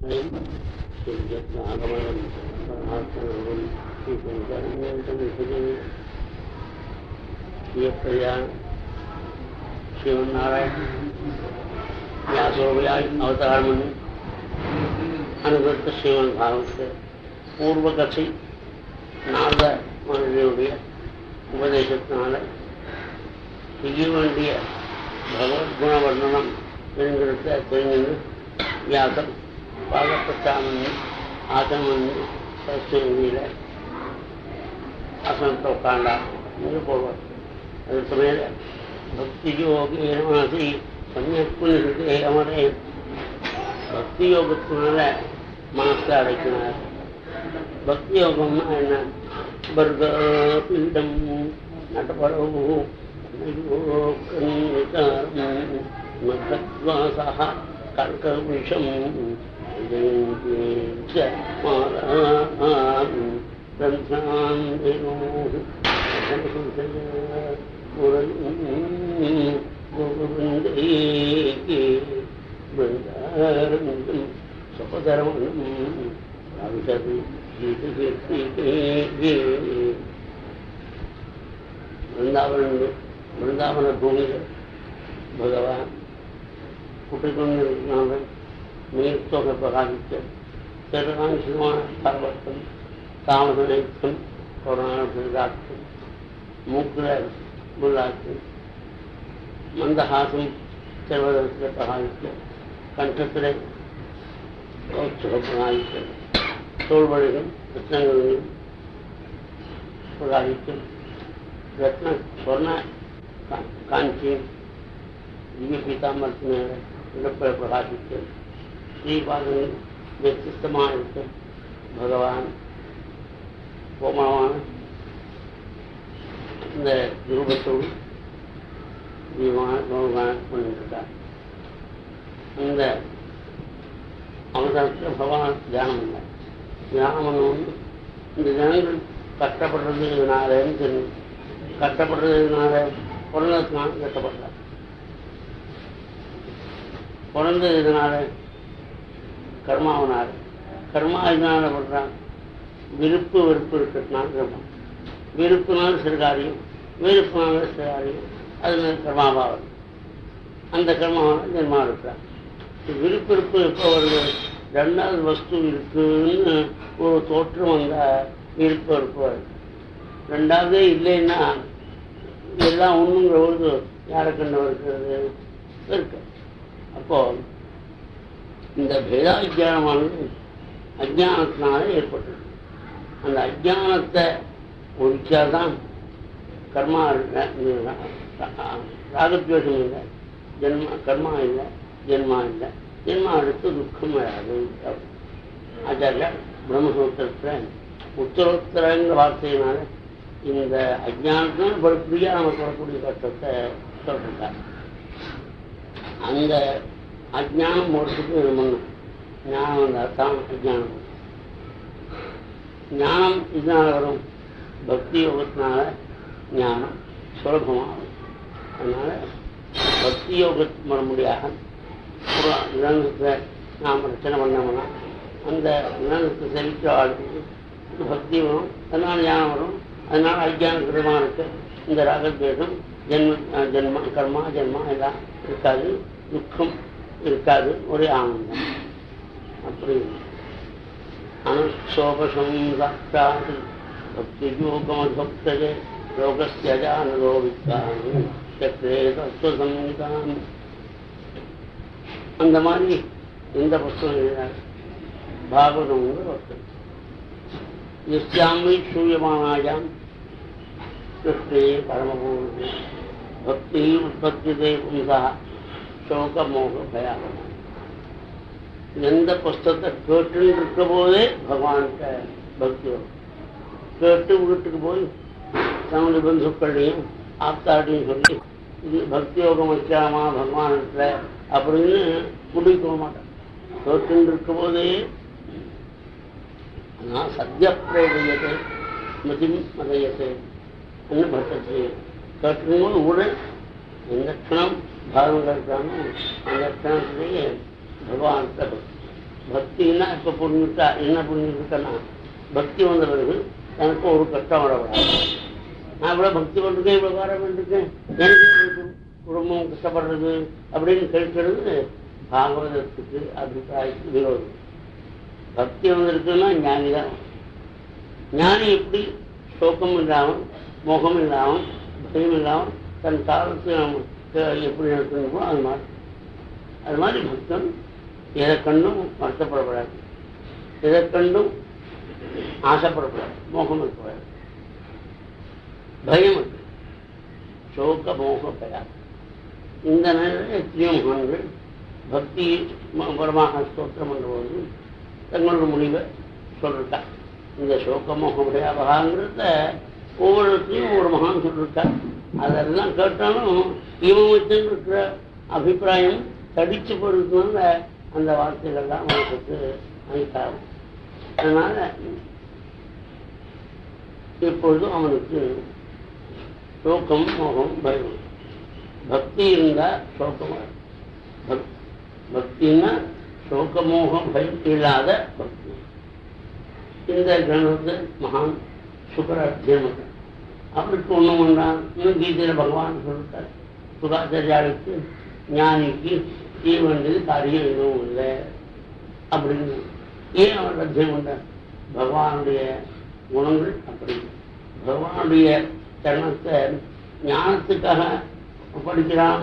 श्रीयत्नागमनं परमात्मनं श्रीशंकरं प्रियप्रया श्रीमन्नारायण व्यासोव्याय अवतार मुनि अनुगत श्रीमन भागवत पूर्व कथी நாத மனிதனுடைய உபதேசத்தினால செய்ய வேண்டிய பகவத்குண வர்ணனம் என்கிறத தெரிஞ்சு வியாசம் பாகப்பட்டாமன்னு ஆசமன்னு சரஸ்வதியில் ஆசனத்தை உட்காண்டா இங்கே போவார். அதுக்கு மேலே பக்தி யோகி மனசி சமயக்குன்னு அமரே பக்தி யோகத்தினால மனசை அடைக்கினார். பக்தி யோகம்னா என்ன? பர்கபீடம் நடபடவு மத்வாசா கல்கவிஷம் சபதரம் वृंदावन भूमि भगवान कुटिकुंड नियुक्तों के प्रकाशित चरण सर्वत्म तामसम करुणाक्षम मुग्र मंदहासम सर्वदर्श प्रकाशित कंठत्र प्रकाशित தோல்வழிகள் ரத்னங்களும் பிரகாசிக்கும். ரத்ன சொர்ண காஞ்சி திவ்ய பீதாம்பரத்தின் இடப்பெற பிரகாசிக்கும். ஸ்ரீபாதங்கள் வியக்தமாக இருக்கும். பகவான் கோமளமான இந்த ரூபத்தோடு கொண்டிருக்கார். இந்த அவசரத்தில் பகவான் தியானம் இல்லை. தியானம் வந்து இந்த ஜனங்கள் கஷ்டப்படுறது இதனாலன்னு தெரியும். கஷ்டப்படுறது இதனால பிறந்ததுனால கஷ்டப்படுறார். பிறந்தது இதனால கர்மாவனார். கர்மா இதனால படுறான். விருப்பு வெறுப்பு இருக்கிறதுனால கர்மம். விருப்புனால சிறுகாரியம், வெறுப்புனால சிறுகாரியம். அதுல கர்மாவாவது. அந்த கர்மாவனால் ஜென்மா இருக்கிறார். விருப்பு வெறுப்பு எப்போ வருது? ரெண்டாவது வஸ்து இருக்குன்னு ஒரு தோற்றம் வந்தால் விருப்பம் இருப்பார். ரெண்டாவதே இல்லைன்னா எல்லாம் ஒன்றுங்கிற பொழுது யாரை கண்டு இருக்கிறது இருக்கு. அப்போ இந்த பேதாவிஜானமானது அஜானத்தினால ஏற்பட்டது. அந்த அஜானத்தை ஒழிச்சாதான் கர்மா ராகத்வேஷம் இல்லை, கர்மா இல்லை, ஜென்மா இல்லை. ஜென்மா எடுத்து துக்கம் வராது. ஆச்சாரியா பிரம்மசூத்திரத்தில் உத்தரோத்தரங்கிற வார்த்தையினால இந்த அஜானத்தினால படிப்படியாக நமக்கு வரக்கூடிய கஷ்டத்தை சொல்றார். அந்த அஜானம் போடுறதுக்கு நம்ம ஞானம் வந்தால் தான் அஜானம். ஞானம் இதனால வரும். பக்தி யோகத்தினால ஞானம் சுலபமாகும். அதனால பக்தி யோகத்து மறுபடியாக ஒரு விலங்குத்தை நாம் ரச்சனை பண்ணோம்னா அந்த விலங்குக்கு செலுத்த ஆளுக்கு பக்தி வரும். அதனால் ஞானம் வரும். அதனால் அஜ்ஞான கிருமானுக்கு இந்த ராகத்வேஷம் ஜென்ம கர்மா ஜென்மா எல்லாம் இருக்காது. துக்கம் இருக்காது. ஒரே ஆனந்தம். அப்படி அனுசோபசம் சாட்சாத் பக்தி யோகமத்பக்தஜே யோகஸ்யஜானதோ வித்வான் சக்ரே தத்துவசம்ஹிதாம். அந்த மாதிரி எந்த புத்தகம் எழுதினார்? பாகவதம்ங்கிற புத்தகம். எஸ்யாமி சூயமானாயாம் கிருஷ்ணே பரமபூர்ணே பக்தி உற்பத்திதே பும்சா சோக மோக பயாகம். எந்த புஸ்தகத்தை கேட்டுன்னு இருக்க போதே பகவான்கிட்ட பக்தி வரும். கேட்டு வீட்டுக்கு போய் தன்னுடைய பந்துக்களையும் ஆப்தாட்டையும் சொல்லி இது பக்தி யோகம் வைக்காமா பகவான்கிட்ட அப்படின்னு முடிக்க மாட்டேன். கேட்டுன்னு இருக்க போதே நான் சத்திய பிரேடியத்தை மதிம் மதையத்தை என்று பட்டத்தை கேட்டுன்னு உடன் எந்த க்ஷணம் பாகம் கேட்கிறானோ அந்த க்ஷணத்திலேயே பகவான்கிட்ட பக்தி. பக்தின்னா இப்போ புரிஞ்சுட்டா என்ன புரிஞ்சுக்கிட்டேன்னா, பக்தி வந்த பிறகு எனக்கு ஒரு கஷ்டம் வரக்கூடாது. நான் இவ்வளோ பக்தி பண்ணிருக்கேன், இவ்வளோ காரம் பண்ணிருக்கேன், எனக்கு குடும்பம் கஷ்டப்படுறது அப்படின்னு கேட்கறது பாகவதத்துக்கு அபிப்பிராயத்துக்கு விரோதம். பக்தி வந்திருக்குன்னா ஞானி தான். ஞானி எப்படி சோகம் இல்லாமல், மோகம் இல்லாமல், பயம் இல்லாமல் தன் காலத்தை எப்படி நடக்கணுமோ அது மாதிரி பக்தன் எதை கண்டும் வருத்தப்படக்கூடாது, எதை கண்டும் ஆசைப்படக்கூடாது, மோகம் இருக்கக்கூடாது, பயம் இருக்கு, சோக மோக பயம். இந்த நேரத்தில் எத்தனையோ மகான்கள் பக்தி பரமாக ஸ்தோத்திரம் பண்ணும்போது தங்களோட முடிவை சொல்லிருக்கா. இந்த சோக மோக பயாபகாங்கிறத ஒவ்வொருத்தையும் ஒரு மகான் சொல்லிருக்கா. அதெல்லாம் கேட்டாலும் இவன் வச்சுருக்கிற அபிப்பிராயம் தடிச்சு போறதுனால அந்த வார்த்தைகள்லாம் அவனுக்கு அளித்தாகும். அதனால எப்பொழுதும் அவனுக்கு சோகம் மோகம் பயம். பக்தி இருந்தா சோகம், பக்தின்னா சோகமோகம் பயம் இல்லாத பக்தி. இந்த கிரந்தத்தை மகான் சுகராத்தியம் அவருக்கு ஒன்றும் ஒன்றான். இன்னும் கீதையில் பகவான் சொல்லிட்டார், சுகாச்சாரியாளுக்கு ஞானிக்கு செய்ய வேண்டியது காரியம் எதுவும் இல்லை அப்படின்னு. ஏன் அவர் அத்தியம் பண்ணார்? பகவானுடைய குணங்கள் அப்படி. பகவானுடைய சரணத்தை ஞானத்துக்காக படிக்கிறான்,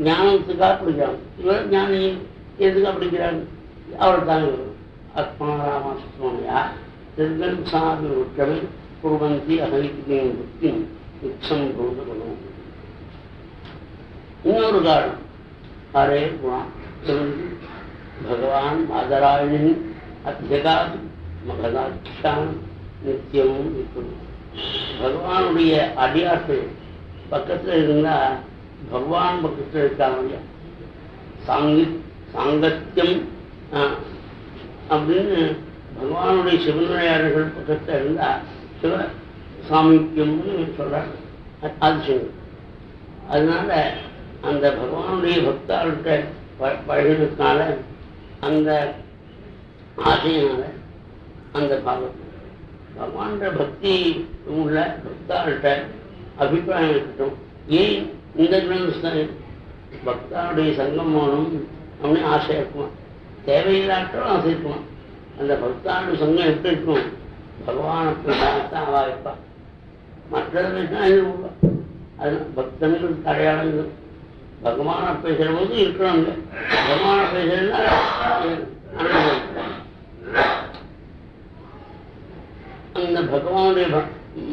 ஞானத்துக்காக படிக்கிறான். இவர் ஞானி எதுக்காக படிக்கிறான்? அவர் தாங்க ஆத்மராமஸ்வாமியா திருடன் சாதி உற்றமை குருவந்தி அகலிக்கும் புத்தி நிச்சம் போது குணம். இன்னொரு காரணம் ஹரே குணம் தெரிஞ்சு பகவான் மாதராயணின் அத்தியகாது மகதாட்சான் நித்தியமும் இருக்கணும். பகவானுடைய அடியார்கள் பக்கத்தில் இருந்தால் பகவான் பக்கத்தில் இருக்காங்க. சாங்கத்தியம் அப்படின்னு பகவானுடைய சிவனுடையாளர்கள் பக்கத்தில் இருந்தால் சிவ சாமிக்கியம்னு சொல்றாங்க. அது சிவன். அதனால அந்த பகவானுடைய பக்தாள்கிட்ட பழகினதுனால அந்த ஆசையினால அந்த பாவம் பகவான பக்தி உள்ள பக்தாள்கிட்ட அபிப்பிராயம் இருக்கட்டும். ஏன் இந்த கிரந்தம் பக்தாவுடைய சங்கம் போகணும் அப்படின்னு ஆசை இருக்குமா? தேவையில்லாட்டும் ஆசை இருக்குமா? அந்த பக்தாவுடைய சங்கம் எப்படி இருக்கும்? பகவானுக்கு தான் அவா இருப்பான். மற்றதுன்னா அது பக்தனுக்கு அடையாளங்கள். பகவானை பேசுகிற போது இருக்கிறாங்க. பகவானை பேசுறதுனா அந்த பகவானுடைய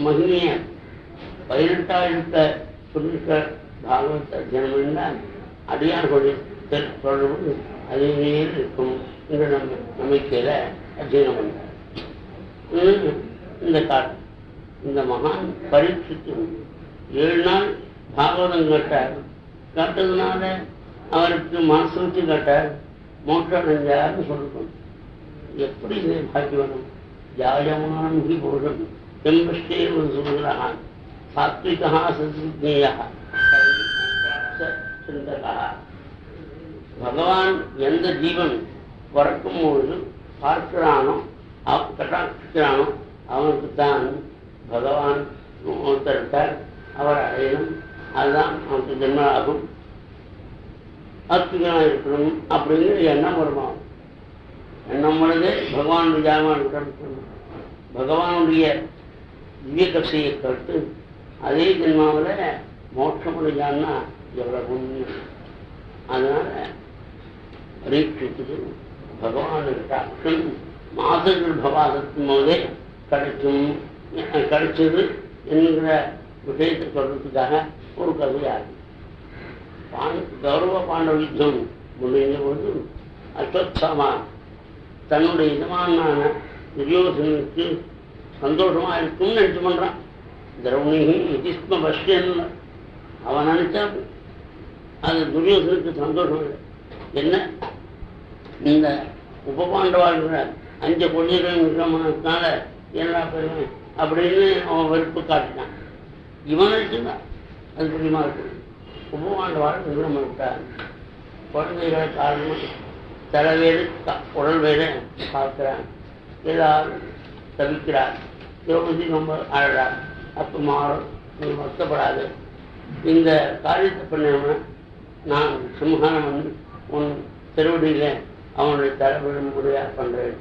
மகிமைய 18,000 சொல்லிருக்க பாகவத அத்தியனம்னா அடியார்களுடைய தொடர்பு அதுவே இருக்கும் என்ற நம்பிக்கையில அத்தியனம் பண்ணார். இந்த காட்டு இந்த மகான் பரீட்சித்து 7 நாள் பாகவதம் கேட்டார். கேட்டதுனால அவருக்கு மனசு வச்சு கேட்டார், மோட்சம் அடைஞ்சார்னு சொல்லணும். எப்படி இதை பாக்கியவனும் ஜாயமானம் ஹி புருஷன் எம்பஷ்டே ஒரு சொல்கிறான் சாத்விகா சத்ஞேயா சிந்தகா. பகவான் எந்த ஜீவன் பிறக்கும் பொழுது பார்க்கிறானோ கட்டாட்சிக்கிறானோ அவனுக்குத்தான் பகவான் ஒருத்தர் அவர் அடையணும். அதுதான் அவனுக்கு ஜென்மமாகும். ஆத்மிகனாக இருக்கணும் அப்படிங்கிற எண்ணம் வருமாகும். எண்ணம் வருது பகவானுடைய ஜாமான் பகவானுடைய திவ்ய கட்சியை கேட்டு அதே ஜென்மாவில் மோட்சமுடையான்னா எவ்வளவு புண்ணியம். அதனால பரீட்சித்துக்கு பகவானுக்கு அக்ஷன் மாதங்கள் பவாதத்தின் போதே கிடைச்சது என்கிற விஷயத்தை சொல்றதுக்காக ஒரு கதையாகும். கௌரவ பாண்டவ யுத்தம் முடிந்த போது அஸ்வத்சாமா தன்னுடைய எஜமானான துரியோதனுக்கு சந்தோஷமா இருக்கும்னு நினைச்சு பண்றான். திரௌணிகி இதிஸ்ம பஷ்யன் அவன் நினைச்சா அது துரியோதனுக்கு சந்தோஷம் இல்லை. என்ன இந்த உபபாண்டவாழ்கிற 5 கொள்கைகள் இருக்கிறனால என்ன பெருமை அப்படின்னு அவன் வெறுப்பு காட்டினான். இவன் நினைச்சுதான் அது புரியமா இருக்கு. உபபாண்டவாள் விரும்பம் விட்டார். குழந்தைகளை காரணம் தலை வேறு உடல் வேறு பார்க்கிறான். எல்லாரும் தவிக்கிறார். திரௌபதி ரொம்ப அழறார். அப்போ மாறும், நீ வருத்தப்படாது, இந்த காரியத்தை பண்ண நான் சமூகம் வந்து உன் திருவடியில் அவனுடைய தலைவிட முறையாக பண்ணுறேன்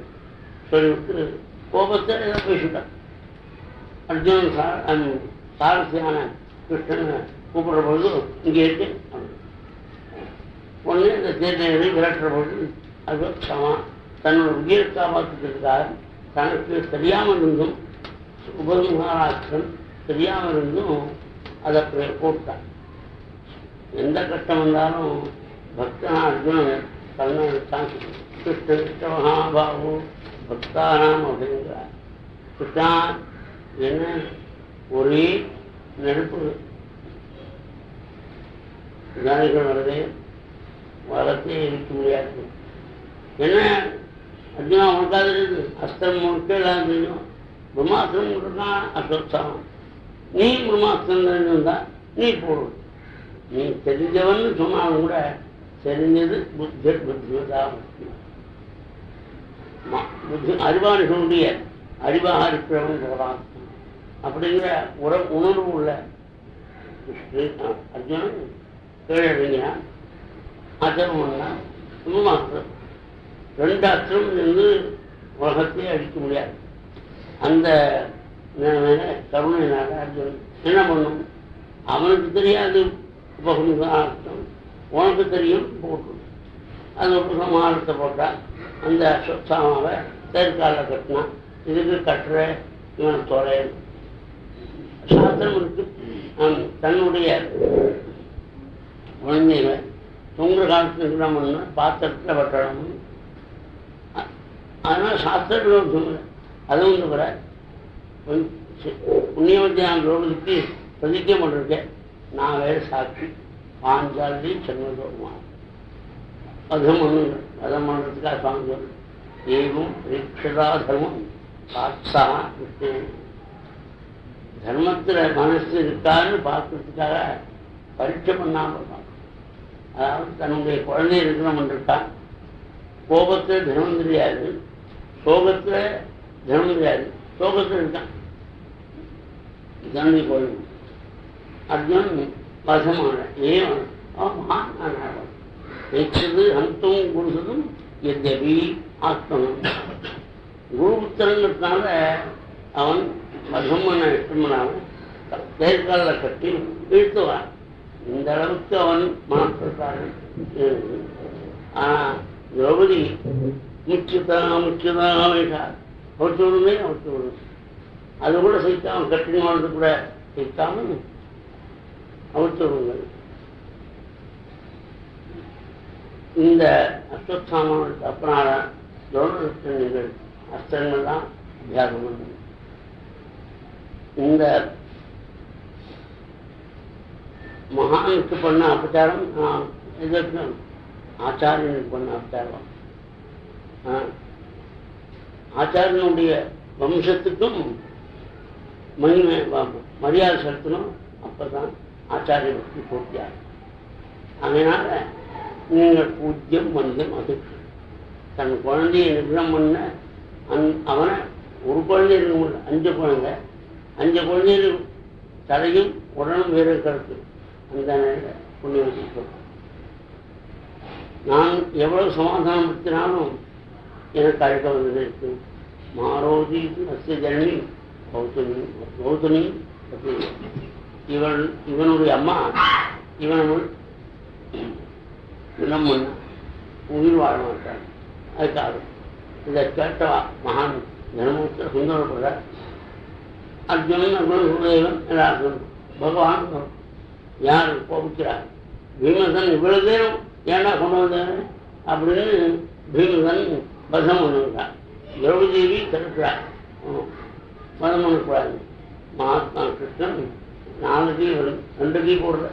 சொல்லிவிட்டு கோபத்தை ஏதோ பேசிட்டான். அர்ஜுனன் சாரசியான கிருஷ்ணனை கூப்பிடுற பொழுது இங்கே இருக்கு ஒன்று இந்த தேர்தலை விரட்டுற பொழுது அது தன்னோட உயிரை காப்பாற்றுறதுக்காக தனக்கு தெரியாமல் இருந்தும் உபமகாராஷ்டிரன் தெரியாமல் இருந்தும் அதை போட்டான். எந்த கஷ்டம் வந்தாலும் பக்தனா அர்ஜுனன் தன்னை கிருஷ்ண கிருஷ்ண மகாபாபு பக்தானாம் அப்படிங்கிறார். கிருஷ்ணா என்ன ஒரே நெருப்பு ஜானிகள் வருது, வளர்த்தே இருக்க முடியாது. என்ன அர்ஜுனா உனக்காக இருக்குது, அஸ்திரம் முழுக்க எல்லாம் தெரியும், பிரம்மாஸ்திரம் முழுக்கா அஸ்வத்தாமம், நீ பிரம்மாஸ்திரம் தெரிஞ்சிருந்தா நீ போடும். நீ தெரிஞ்சவன்னு சொன்னாலும் கூட தெரிஞ்சது புத்தி புத்திதான் முக்கியம். புத்தி அறிவாளிகளுடைய அறிவாக இருக்கிறவன் சொல்லலாம். அப்படிங்கிற உணர்வு உள்ள அர்ஜுனன் கீழே இறங்கினான். அச்சரம் பண்ணான். பிரம்மாஸ்திரம் 2 அஸ்திரம் இருந்து உலகத்தையே அடிக்க முடியாது. அந்த கருணையினால அர்ஜுனன் என்ன பண்ணும், அவனுக்கு தெரியாது உபகும்சம், உனக்கு தெரியும் போட்டு அது ஒரு சமாளத்தை போட்டான். அந்த அஸ்வத்தாமாவை தேர்காலில் கட்டினான். இதுக்கு கட்டுற இவனை தொலைன் சாஸ்திரம் இருக்கு. தன்னுடைய குழந்தைகளை தொங்குற காலத்தில் என்ன பண்ணணும், பாத்திரத்தில் வெட்டணும். அதனால் சாஸ்திரம் சொல்லலை. அதுவும் இருக்கிற புண்ணியவத்தியான திரௌபதிக்கு பிரதிக்க பண்ணிருக்கேன். நான் வேறு சாட்சி பாஞ்சாலி சென்மதோருமான் அதம் பண்ணுங்க. அதம் பண்ணுறதுக்காக சுவாமி சொல்லு ஏவும் ரீட்சதா தர்மம் சாட்சா விட்டு தர்மத்தில் மனசு இருக்கான்னு பார்க்கறதுக்காக பரீட்சை பண்ணாமல் இருக்கான். அதாவது தன்னுடைய குழந்தை இருக்கணும் இருக்கான். கோபத்தில் தர்மம் தெரியாது, சோகத்தில் தர்மம் தெரியாது, சோகத்தில் இருக்கான் தன்னுடைய குழந்தை. அர்ஜுனன் வசமான ஏன் வைத்தது ஹந்தும் குருசதும் எத்தபி ஆத்மனும் குருபுத்திரங்கிறதுனால அவன் வசமான இஷ்டமனால தேர்காலில் கட்டி இழுத்துவான். இந்த அளவுக்கு அவன் மனப்பிரசாரம். ஆனால் திரௌபதி முக்கியதா வைத்தார். அவற்று விடுமே அவற்று விடும். அது கூட சைக்காமல் கட்டினது கூட சைக்காமல் அவற்று விடுங்கள். இந்த அஸ்வத்தாமனுக்கு அப்புறம் நீங்கள் அஸ்திரங்கள் தான் அபியாசம் பண்ணணும். இந்த மகானுக்கு பண்ண அபச்சாரம் இதற்கு ஆச்சாரியனுக்கு பண்ண அபச்சாரம். ஆச்சாரியனுடைய வம்சத்துக்கும் மகிமை மரியாதை செலுத்தணும். அப்பதான் ஆச்சாரிய பக்தி பூர்த்தியாகும். அதனால நீங்கள் பூஜ்யம் வந்தம் அது தன் குழந்தையை நிகிரம் பண்ண அவனை ஒரு குழந்தை இருக்க முடியல, 5 குழந்தை, 5 குழந்தைகள் தலையும் உடனும் வேறு கருத்து. அந்த நிலையில் புண்ணிய வச்சுக்கணும். நான் எவ்வளவு சமாதானம் படுத்தினாலும் எனக்கு அழைக்க வந்தது இருக்கு. மாரோதி அஸ்ய ஜனனி கௌதமி இவனுடைய அம்மா இவனுள் இனம் பண்ண உயிர் வாழ மாட்டான். அதுக்காக இதை கேட்ட மகான் தர்மபுத்திர சுந்தரப்படுற அர்ஜுனன் அர்ஜுனன் எல்லாருக்கும் பகவான் யார் கோபிக்கிறார். பீமசன் இவ்வளவு நேரம் ஏன்னா கொண்டு வந்தாரு அப்படின்னு பீமசன் பதம் பண்ணுறார். திரௌபதேவி தடுக்கிறார், பதம் பண்ணக்கூடாது. மகாத்மா கிருஷ்ணன் 4 கை வரும், 2 கை போடுற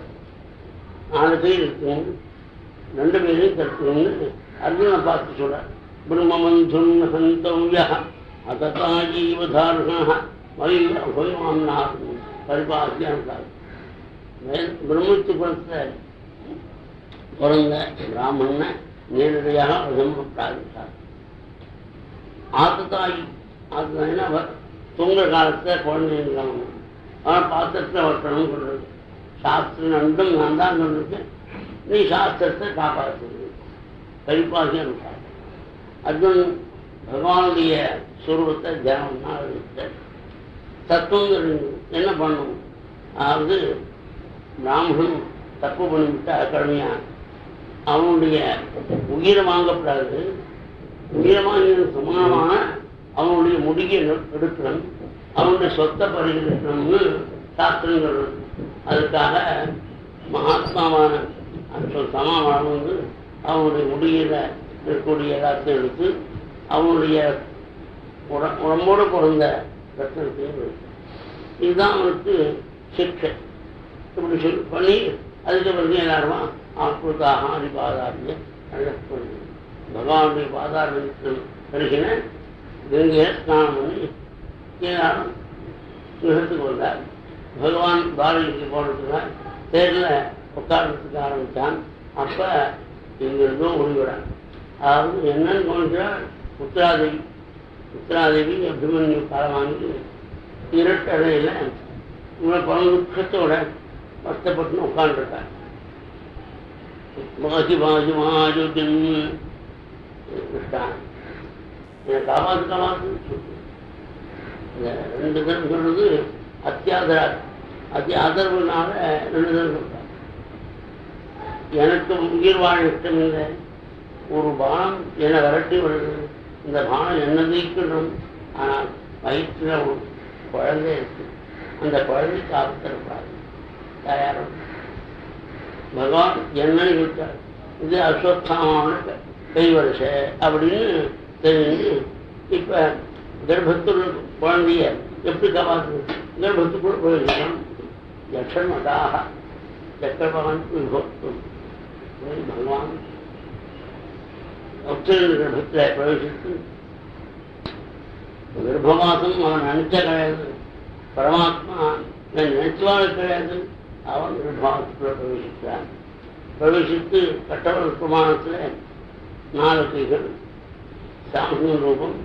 4 கை இருக்கும், 2 பேரையும் தடுக்கணும்னு அர்ஜுனை பார்த்து சொல்றார். பிரம்மமந்தும் சந்தவ்யா அததா ஜீவதாருணா மயிமாம்னா பரிபாசியான். பிரம்மத்து குலத்தில் பிறந்த பிராமணனை நேரடியாக பிரதமப்படாது. ஆத்துதாயினா தூங்குற காலத்தை குழந்தை இருக்கணும், ஆனால் பாத்திரத்தை வட்டணும் சொல்றது சாஸ்திரம் நண்டும் நான் தான் சொல்லிருக்கேன். நீ சாஸ்திரத்தை காப்பாற்று கழிப்பாக்கி அனுப்பாரு. அர்ஜுன் பகவானுடைய சுரூபத்தை தியானம்னா தத்துவம் என்ன பண்ணும்? அதாவது பிராமணன் தப்பு பண்ணிவிட்டா கடமையா அவனுடைய உயிரை வாங்கப்படாது, உயிரை வாங்கிய சமானமான அவனுடைய முடியை எடுக்கணும், அவனுடைய சொத்தை பரிகரிக்கணும்னு சாஸ்திரங்கள். அதுக்காக மகாத்மாவான சமாவான வந்து அவனுடைய முடியில இருக்கக்கூடிய எல்லாத்தையும் எடுத்து அவனுடைய உடம்போடு பிறந்த ரத்தனத்தையும் எடுத்து இதுதான் அவனுக்கு சிக்ஷை. இப்படி சொல்லி பண்ணி அதுக்கு பிறகு எல்லாருமா ஆத்மதாக அதிபாதாரிய பகவானுடைய பாதாரத்தில் பெருகின கங்கையை ஸ்நானம் பண்ணி எல்லாரும் கிரகத்துக்கு வந்தார். பகவான் துவாரகைக்கு போனதுக்காக தேரில் உட்காரத்துக்கு ஆரம்பித்தான். அப்போ இங்கிருந்தும் முடிவிடான். அதாவது என்னன்னு கவனிச்சால் உத்தராதேவி அபிமன்யு காலம் வாங்கி இரட்டடையில் இவனை பல துக்கத்தோட கஷ்டப்பட்டுன்னு உட்காந்துருக்கான். பாஜி பாஜி மாஜுதின் என்னை காப்பாற்றுன்னு சொல்லு. இந்த 2 தரம் சொல்றது அத்தியாதரவுனால 2 தரம் சொல்றாங்க. எனக்கு உயிர் வாழ இஷ்டம் இல்லை, ஒரு பானம் என்னை விரட்டி வருது, இந்த பானம் என்ன நீக்கணும், ஆனால் வயிற்றுல ஒரு குழந்தை இருக்கு, அந்த குழந்தை காப்பாற்றக்கூடாது தயாரம். பகவான் என்னன்னு கேட்டார். இது அஸ்வத்தாமான கைவரிசை அப்படின்னு தெரிஞ்சு இப்ப கர்ப்பத்துள்ள குழந்தைய எப்படி காப்பாற்று? கர்ப்பத்துக்குள்ள போயிருக்கோம். யக்ஷமதாக சக்கரபகவான் பகவான் கர்ப்பத்தில் பிரவேசித்து கர்ப்பவாசம் அவன் நினைச்ச கிடையாது, பரமாத்மா நினைச்சவாறு கிடையாது. அவன் கர்ப்பவாசத்தில் பிரவேசிக்கிறான். பிரவேசித்து கட்டவர் பிரமாணத்தில் 4 கைகள், சாமன் ரூபம்,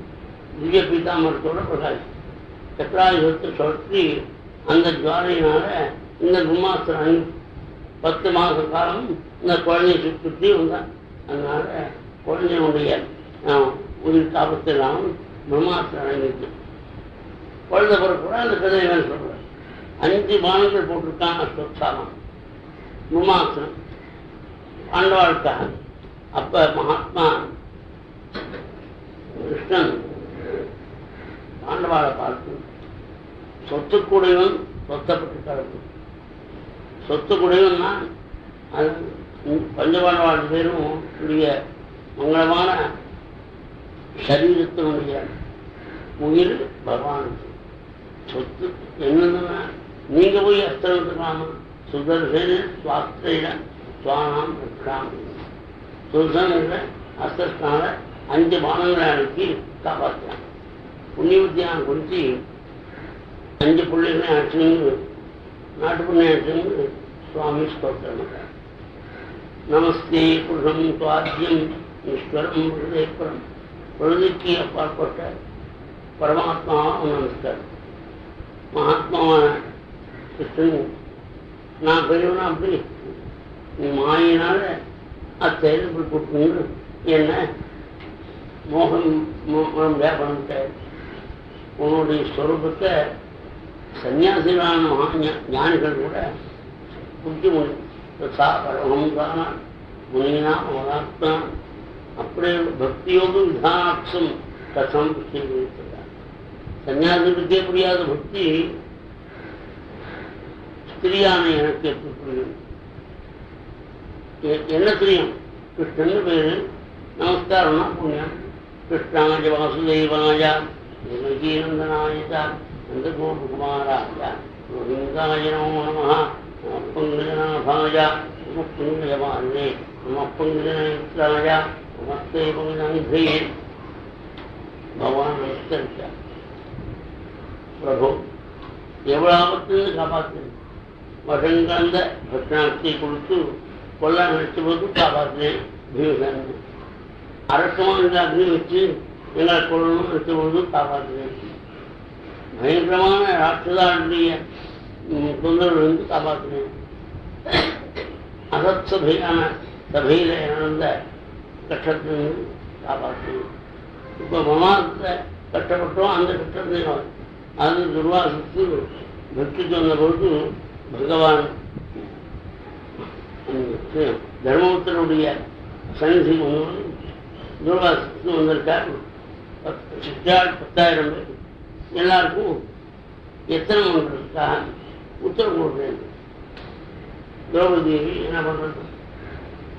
திவ்ய பீதாமரத்தோட பிரகாஷம், சக்கராயுதத்தை சுழற்றி அந்த ஜுவாலையினால இந்த பிரம்மாஸ்திரம் 10 மாத காலம் இந்த குழந்தையை சுற்றி வந்தான். அதனால குழந்தையுடைய உயிர் காப்பத்தை இல்லாமல் பிரம்மாஸ்திரம் அடங்கிட்டு குழந்தை பிறக்கூட அந்த கதையை வேணும் சொல்றார். 5 பானங்கள் போட்டிருக்கான் அஸ்வத்தாமம் பிரம்மாஸ்திரம் பாண்டவாளுக்காக. அப்ப மகாத்மா கிருஷ்ணன் பாண்டவாளை பார்த்து சொத்துக்குடையவன் சொத்தப்பட்டு கிடக்கும், சொத்துக்குடையவன் நான். அது பஞ்சபாண்டவாள் பேரும் உடைய மங்களமான சரீரத்தினுடைய உயிர் பகவானுக்கு சொத்து. என்னதுன்னா நீங்க போய் அஸ்திரத்துக்காம சுதர்சன சுவாஸ்திர சுவானாம் ரட்சாமி. சுதர்சன அஸ்திரத்தினால 5 பானங்களை அனுப்பி காப்பாற்றான். புண்ணியவத்தியான குறித்து 5 பிள்ளைகளை அழைச்சுன்னு நாட்டு புண்ணிய அழைச்சுன்னு சுவாமி ஸ்தோத்திரம் பண்றார். நமஸ்தே புருஷம் சுவாத்தியம் ஈஸ்வரம் ஹிருதயபுரம். பொழுதுக்கு அப்பாற்பட்ட பரமாத்மாவும் நமஸ்காரம். மகாத்மாவான கிருஷ்ணன் நான் பெரியவனா அப்படி நீ மாயினால அச்செயல் இப்படி கொடுக்கணும்னு என்ன மோகம் வியாபாரம் உன்னுடைய ஸ்வரூபத்தை சன்னியாசிகளான ஞானிகள் கூட புரிஞ்சு முடியும். பரமங்கான முனினா மகாத்மா அப்படியே பக்தியோக விதானாட்சம் கசம் புரிவிக்கிறார். சன்னியாசிகளுக்கே புரியாத பக்தி ஸ்திரியான எனக்கு எப்படி புரியும்? என்ன தெரியும்? கிருஷ்ணன் பேரு நமஸ்காரம்னா புண்ணியம். கிருஷ்ணாஜ வாசுதேவாய தேவகீநந்தனாய நந்தகோபகுமாராய கோவிந்தாய நமோ நமः. பங்குஜநாபாய பங்குஜமானே நம பங்குஜனேத்ராய நமஸ்தே பங்குஜாநிதயே. பகவான் நமஸ்கரிச்சா, பிரபு எவ்வளவு ஆபத்திலிருந்து காப்பாற்றினேன். வருஷங்கந்த பட்சணத்தை கொடுத்து கொல்ல நினைச்ச போது காப்பாற்றினேன். பீமசன் அரசமாக அக்னி வச்சு எங்களை கொள்ளணும் வச்சபொழுது காப்பாற்றுவேன். பயங்கரமான ராட்சதாருடைய தொந்தரவிலிருந்து காப்பாற்றினேன். அசத் சபையான சபையில் நடந்த கஷ்டத்திலிருந்து காப்பாற்றினேன். இப்போ மமாத்தை கஷ்டப்பட்டோம், அந்த கஷ்டத்தையும் அது துர்வாசுக்கு வெற்றி சொன்ன பொழுது பகவான் தர்மபுத்தருடைய சன்னிதி முன்னோடு துர்வாசுக்கு வந்திருக்கார். 10,000 பேர் எல்லாருக்கும் எத்தனை மன்றதுக்காக உத்தரவு போடுறேன். திரௌபதி என்ன பண்றது,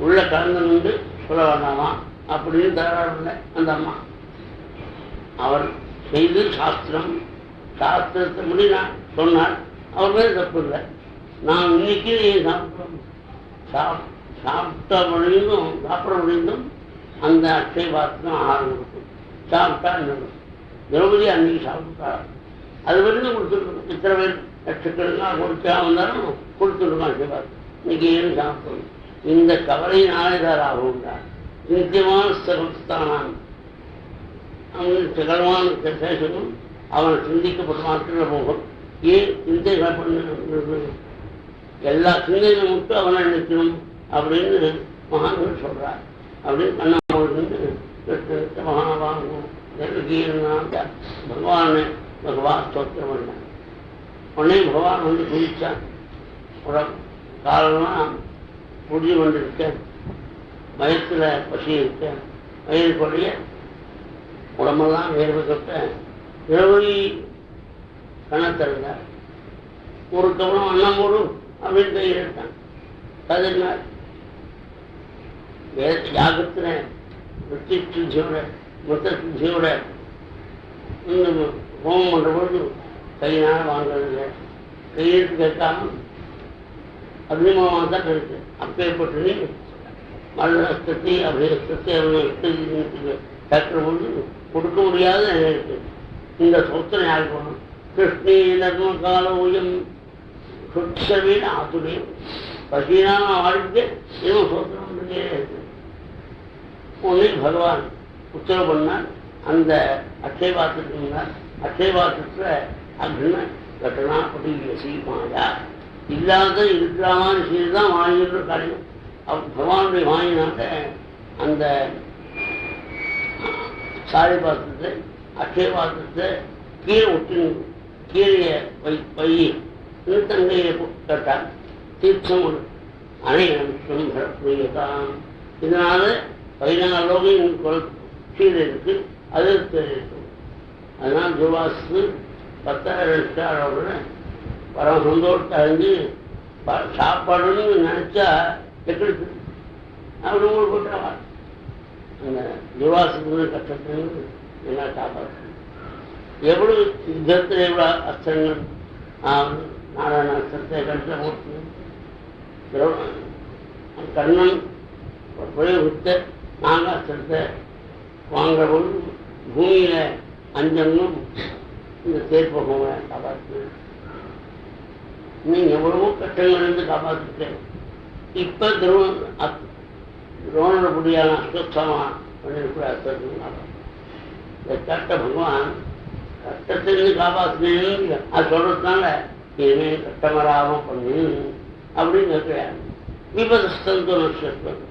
உள்ள கலந்து நின்று சொல்ல வேண்டாமா அப்படின்னு தகராறு அந்த அம்மா. அவர் செய்து சாஸ்திரத்தை முடி நான் சொன்னார். அவர் மேலே தப்பு இல்லை. நான் இன்னைக்கு சாப்பிட முடிந்தும் அந்த அட்சை பாத்திரம் ஆகாரம் கொடுக்கும். சாப்பிட்டா இன்னும் திரௌபதி அன்னைக்கு சாப்பிட்டார். அது வரைக்கும் கொடுத்துருக்கணும். இத்தனை பேர் லட்சக்கணக்காக கொடுத்தா வந்தாலும் கொடுத்துருக்கோம் அட்சை பாத்திரம். இன்னைக்கு ஏன்னு சாப்பிடணும். இந்த கவலை நாளைதார் ஆகும்டா. நித்தியமான சகஸ்தானான் அவங்களுக்கு சகலமான சேஷனும் அவனை சிந்திக்கப்பட்ட மாத்திர போகும். ஏன் சிந்தைகளை பண்ண எல்லா சிந்தைகளை மட்டும் அவனை நிற்கணும் அப்படின்னு மகான்கள் சொல்றார். அப்படின்னு கண்ணாமூழ்ந்து மகாபாகும் பகவானை பகவான் ஸ்தோத்திரம் பண்ணான். உடனே பகவான் வந்து குதிச்சான். காலெல்லாம் புரிஞ்சு கொண்டிருக்க, வயசுல பசி இருக்க, வயிறு கொடைய உடம்பெல்லாம் வேர்வை கட்ட இரவு கணத்திருந்தார். ஒரு கவனம் அண்ணம் போடும் அப்படின்னு கையில் எடுத்தான். கதிர்னார் யாகத்துல வெற்றி சுத்தியோட மொத்த சுத்தியோட ஹோமம் பண்ற பொழுது கையினால வாங்கறதில்லை. கையெழுத்து கேட்காம அக்னிமமாக தான் இருக்கு. அப்பேற்பட்டு நீ மரணத்தை அபிரஸ்தத்தை அவர்களுக்கு கேட்கிற பொழுது கொடுக்க முடியாத நிலை இருக்கு. இந்த சொத்தனை யார் போகணும்? கிருஷ்ணி நர்ம கால ஊயம் சொச்சவீன ஆத்துடையும் பசினான வாழ்க்கை இன்னும் சொத்தனம் இருக்கு. ஒன்னே பகவான் உத்தரவு பண்ணால் அந்த அட்சய பாத்திரத்துக்கு முன்னாள் அட்சய பாத்திரத்துல அக்ன கட்டணா பட்டி மாயா இல்லாத இருக்கலாமான்னு செய்துதான் வாங்கின்ற காரியம். பகவானுடைய வாங்கினாக்க அந்த சாரி பாத்திரத்தை அட்சய பாத்திரத்தை கீழே ஒட்டி கீழே பையி தங்கையை கேட்டால் தீர்த்தம் ஒரு அணையம் புரியதான். இதனால 14 லோகம் கீழே இருக்கு, அது இருக்கும். அதனால் துர்வாசு 10,000 பரம சந்தோஷத்தை அழிஞ்சு சாப்பாடுன்னு நினைச்சா எப்படி அப்படி உங்களுக்கு போட்டா அந்த துர்வாசத்துக்கு கஷ்டத்துக்கு என்ன காப்பாற்று. எவ்வளவு யுத்தத்தில் எவ்வளோ அஸ்திரங்கள் நாராயண அஸ்திரத்தை கட்டில் போட்டு கண்ணன் பிரயோகித்த நாகாஸ்திரத்தை வாங்குற பொழுது பூமியில அஞ்சங்களும் இந்த தேர்ப்பகங்களை காப்பாற்று. நீங்க எவ்வளவோ கட்டங்கள் இருந்து காப்பாற்றிட்டேன். இப்ப துரோணபடியான அஸ்வஸ்தமா பண்ணிருக்கிற அஸ்திரத்தையும் காப்பாற்று. இந்த கட்ட பகவான் கட்டத்திலிருந்து காப்பாற்றினேன்னு அது சொல்றதுனால இனிமே கட்டமராம பண்ணு அப்படின்னு கேட்கிறார். விபதஸ்தந்தோ நட்சத்திரம்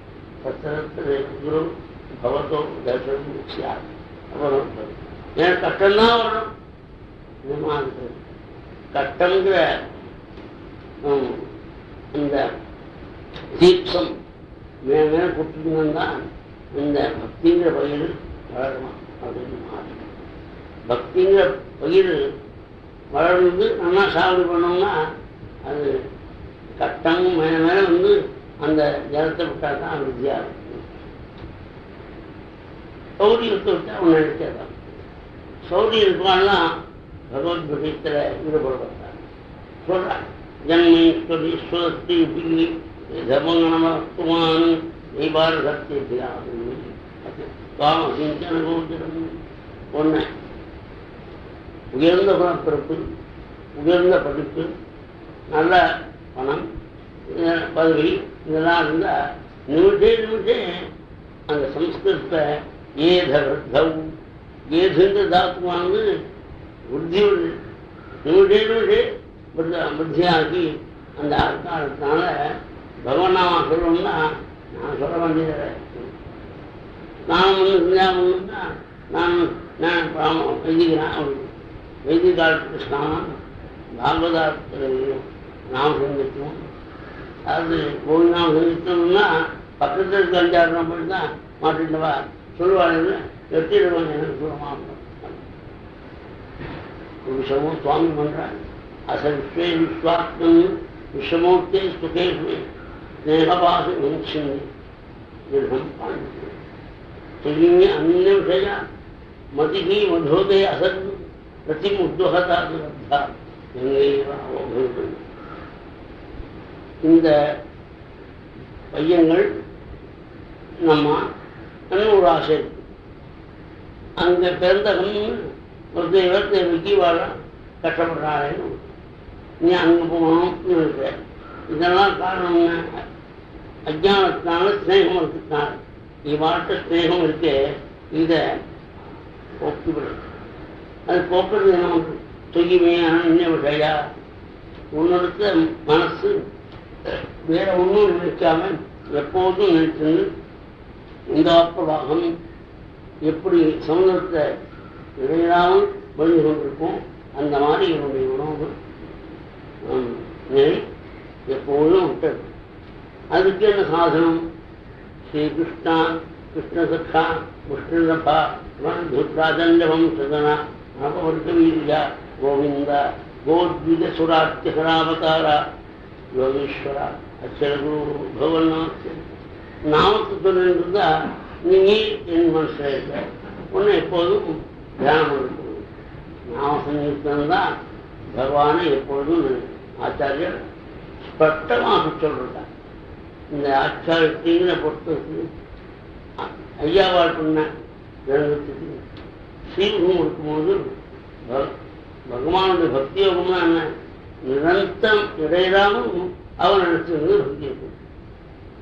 குரு பகவத்தோ தர்சனம் அப்புறம் ஏன் கட்டம்தான் வரணும். கட்டங்கிற இந்த தீட்சம் மேல கூட்டிருந்தான் இந்த பக்திங்கிற பயிர் வளரணும் அப்படின்னு மாறணும். பக்திங்கிற பயிர் வளர்ந்து நல்லா சாகுபடி பண்ணோம்னா அது கட்டம் மேல மேல வந்து அந்த ஜலத்தை விட்டா தான் வித்தியா இருக்கும். சௌரியத்தை விட்டா ஒன்று நினைச்சாதான். சௌரிய இருப்பான்லாம் பகவத்கீதையில ஈடுபடுறாங்க. சொல்றாங்க ஜன்மேஸ்வரி ஸ்வஸ்தி பில்லி தமங்கனமத்துமான் தெய்வார சத்தியா காமசிஞ்சன கோச்சரம். ஒன்று உயர்ந்த குணப்பிறப்பு, உயர்ந்த படிப்பு, நல்ல பணம், பதவி இதெல்லாம் இருந்தால் நிமிஷே அந்த சம்ஸ்கிருதத்தை ஏத விருத்தம், ஏதுன்ற தாத்துவானது புத்தி நிமிஷே புத்தியாகி அந்த அர்த்தானத்தினால பகவநாமா சொல்லணும்னா நான் சொல்ல வேண்டியதை நான் செஞ்சாங்கன்னா நான் வைதிகாலத்துக்கு ஸ்நானம், பாகவதாரத்துக்கு நாம் சங்கத்துவோம். அதாவது ஒரு நாம் சங்கத்தோம்னா பக்கத்தில் இருக்க 5-6 நம்பர் தான் மாட்டிட்டவா சொல்லுவாங்க, வெற்றிடுவாங்க எனக்கு சொல்லுவாங்க. ஒரு விஷமும் சுவாமி பண்றாங்க. அச விஸ்வே விஸ்வாத்மன் விஷமூர்த்தே சுகேஷ்மே ஸ்நேகபாசு மனுஷன் திருடம் பாண்டிய சொல்லிங்க அந்நிய விஷய மதிகி மதோதய அசன் பிரதிம் உத்வகதாது வந்தா எங்கேயும். இந்த பையன்கள் நம்ம ஒரு ஆசை இருக்கு. அங்க பிறந்தவன் ஒரு தேவைக்கு வாழ கஷ்டப்படுறாளேன்னு நீ அங்க போகணும்னு இருக்க. இதெல்லாம் காரணம் என்ன? அஜானத்தினால ஸ்நேகம் இருக்கிறதுனால. இவ்வாட்ட ஸ்நேகம் இருக்கு, இதை போக்கிவிடும். அது போக்குறது என்ன? தூய்மையான இன்னும் விஷயா உன்னோட மனசு வேற ஒன்றும் நினைக்காம எப்போதும் நினைச்சு இந்த பிரவாகம் எப்படி சமுதிரத்தை இடையிடாமல் வழி கொண்டிருக்கும் அந்த மாதிரி என்னுடைய உணவு நிலை எப்போதும் விட்டது. அதுக்கு என்ன சாதனம்? ஸ்ரீகிருஷ்ணா கிருஷ்ணசக்ஷா விஷ்ணுரபா ராஜஞ்சவம் சதனா நவவர்க்க வீரியா கோவிந்தா கோத்வித சுராத்தியகராவதாரா யோகீஸ்வரா அச்சர குரு பகவன்னாத் நாமத்து சொல்லிருந்தா நீ என் மனசில் இருக்க ஒன்று எப்போதும் தியானம் இருக்கணும். நாம சங்கீர்த்தனம் தான் பகவானை எப்பொழுதும் ஆச்சாரியர் ஸ்பஷ்டமாக சொல்றாங்க. இந்த ஆச்சாரியத்திங்கிற பொறுத்தது ஐயாவாள் பண்ண ஜனத்துக்கு ஸ்ரீமுகம் இருக்கும்போது பகவானுடைய பக்தி யோகம்னா என்ன? நிரந்தரம் இடையிடாமல் அவன் நினைச்சிருந்து பக்தி யோகம்.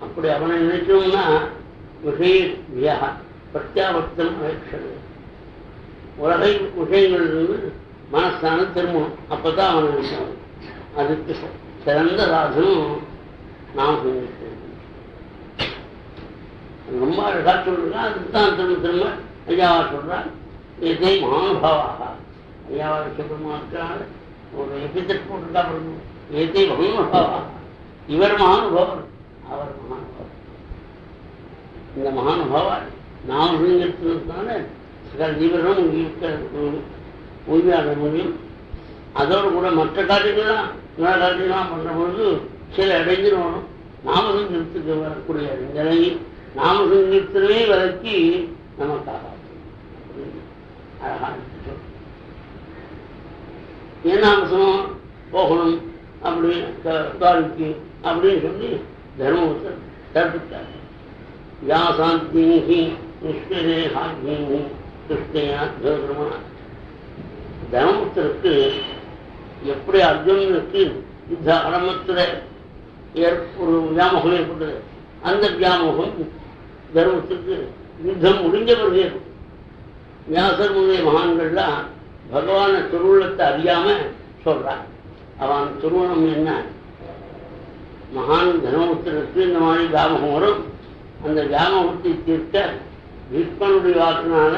அப்படி அவனை நினைக்கணும்னா விஷய பிரத்யாவர்த்தம் அழைக்கிறது. உலகை விஷயங்களிலிருந்து மனஸ்தானம் திரும்பணும். அப்பதான் அவன் நினைக்கணும். அதுக்கு சிறந்த சாதனம் நாம் செஞ்சிருக்கோம். ரொம்ப அழகா சொல்றான். அதுதான் திரும்ப திரும்ப ஐயாவா சொல்றான். இதை மகானுபாவாக ஐயாவா சொல்றமாக்கான ஒரு எபித்தட் போட்டுக்கா பண்ணணும். இதை மகானுபாவா, இவர் மகானுபவர், அவர் மகானுபவர். இந்த மகானுபாவா நாம் இருக்கிறதுனால சில ஜீவர்களும் உயிராக முடியும். அதோடு கூட மற்ற காரியங்கள்லாம் நல்ல காரியங்கள்லாம் பண்ற பொழுது சில இடைஞ்சிரும். நாமசங்கீர்த்துக்கு வரக்கூடிய நிலையில் நாமசங்கீர்த்தனே விலக்கி நமக்காக அழகா ஏனாமசனம் போகணும் அப்படின்னு காலிக்கு அப்படின்னு சொல்லி தர்மபுத்தர் தடுத்துட்டார். யாசாந்தி நிஷ்டேஹாகி கிருஷ்ணையா ஜோதிரமனா தர்மபுத்தருக்கு எப்படி அர்ஜுனனுக்கு யுத்த ஆரம்பத்தில் ஒரு வியாமோகம் ஏற்பட்டது. அந்த வியாமோகம் தர்மத்துக்கு யுத்தம் முடிஞ்ச பிறகு வியாசர் முதலிய மகான்கள்லாம் பகவான திருவுள்ளத்தை அறியாம சொல்றான். அவன் திருவுணம் என்ன? மகான் தர்மபுத்தருக்கு இந்த மாதிரி வியாமோகம் வரும். அந்த வியாமோகத்தை தீர்க்க பீஷ்மனுடைய வாக்கினால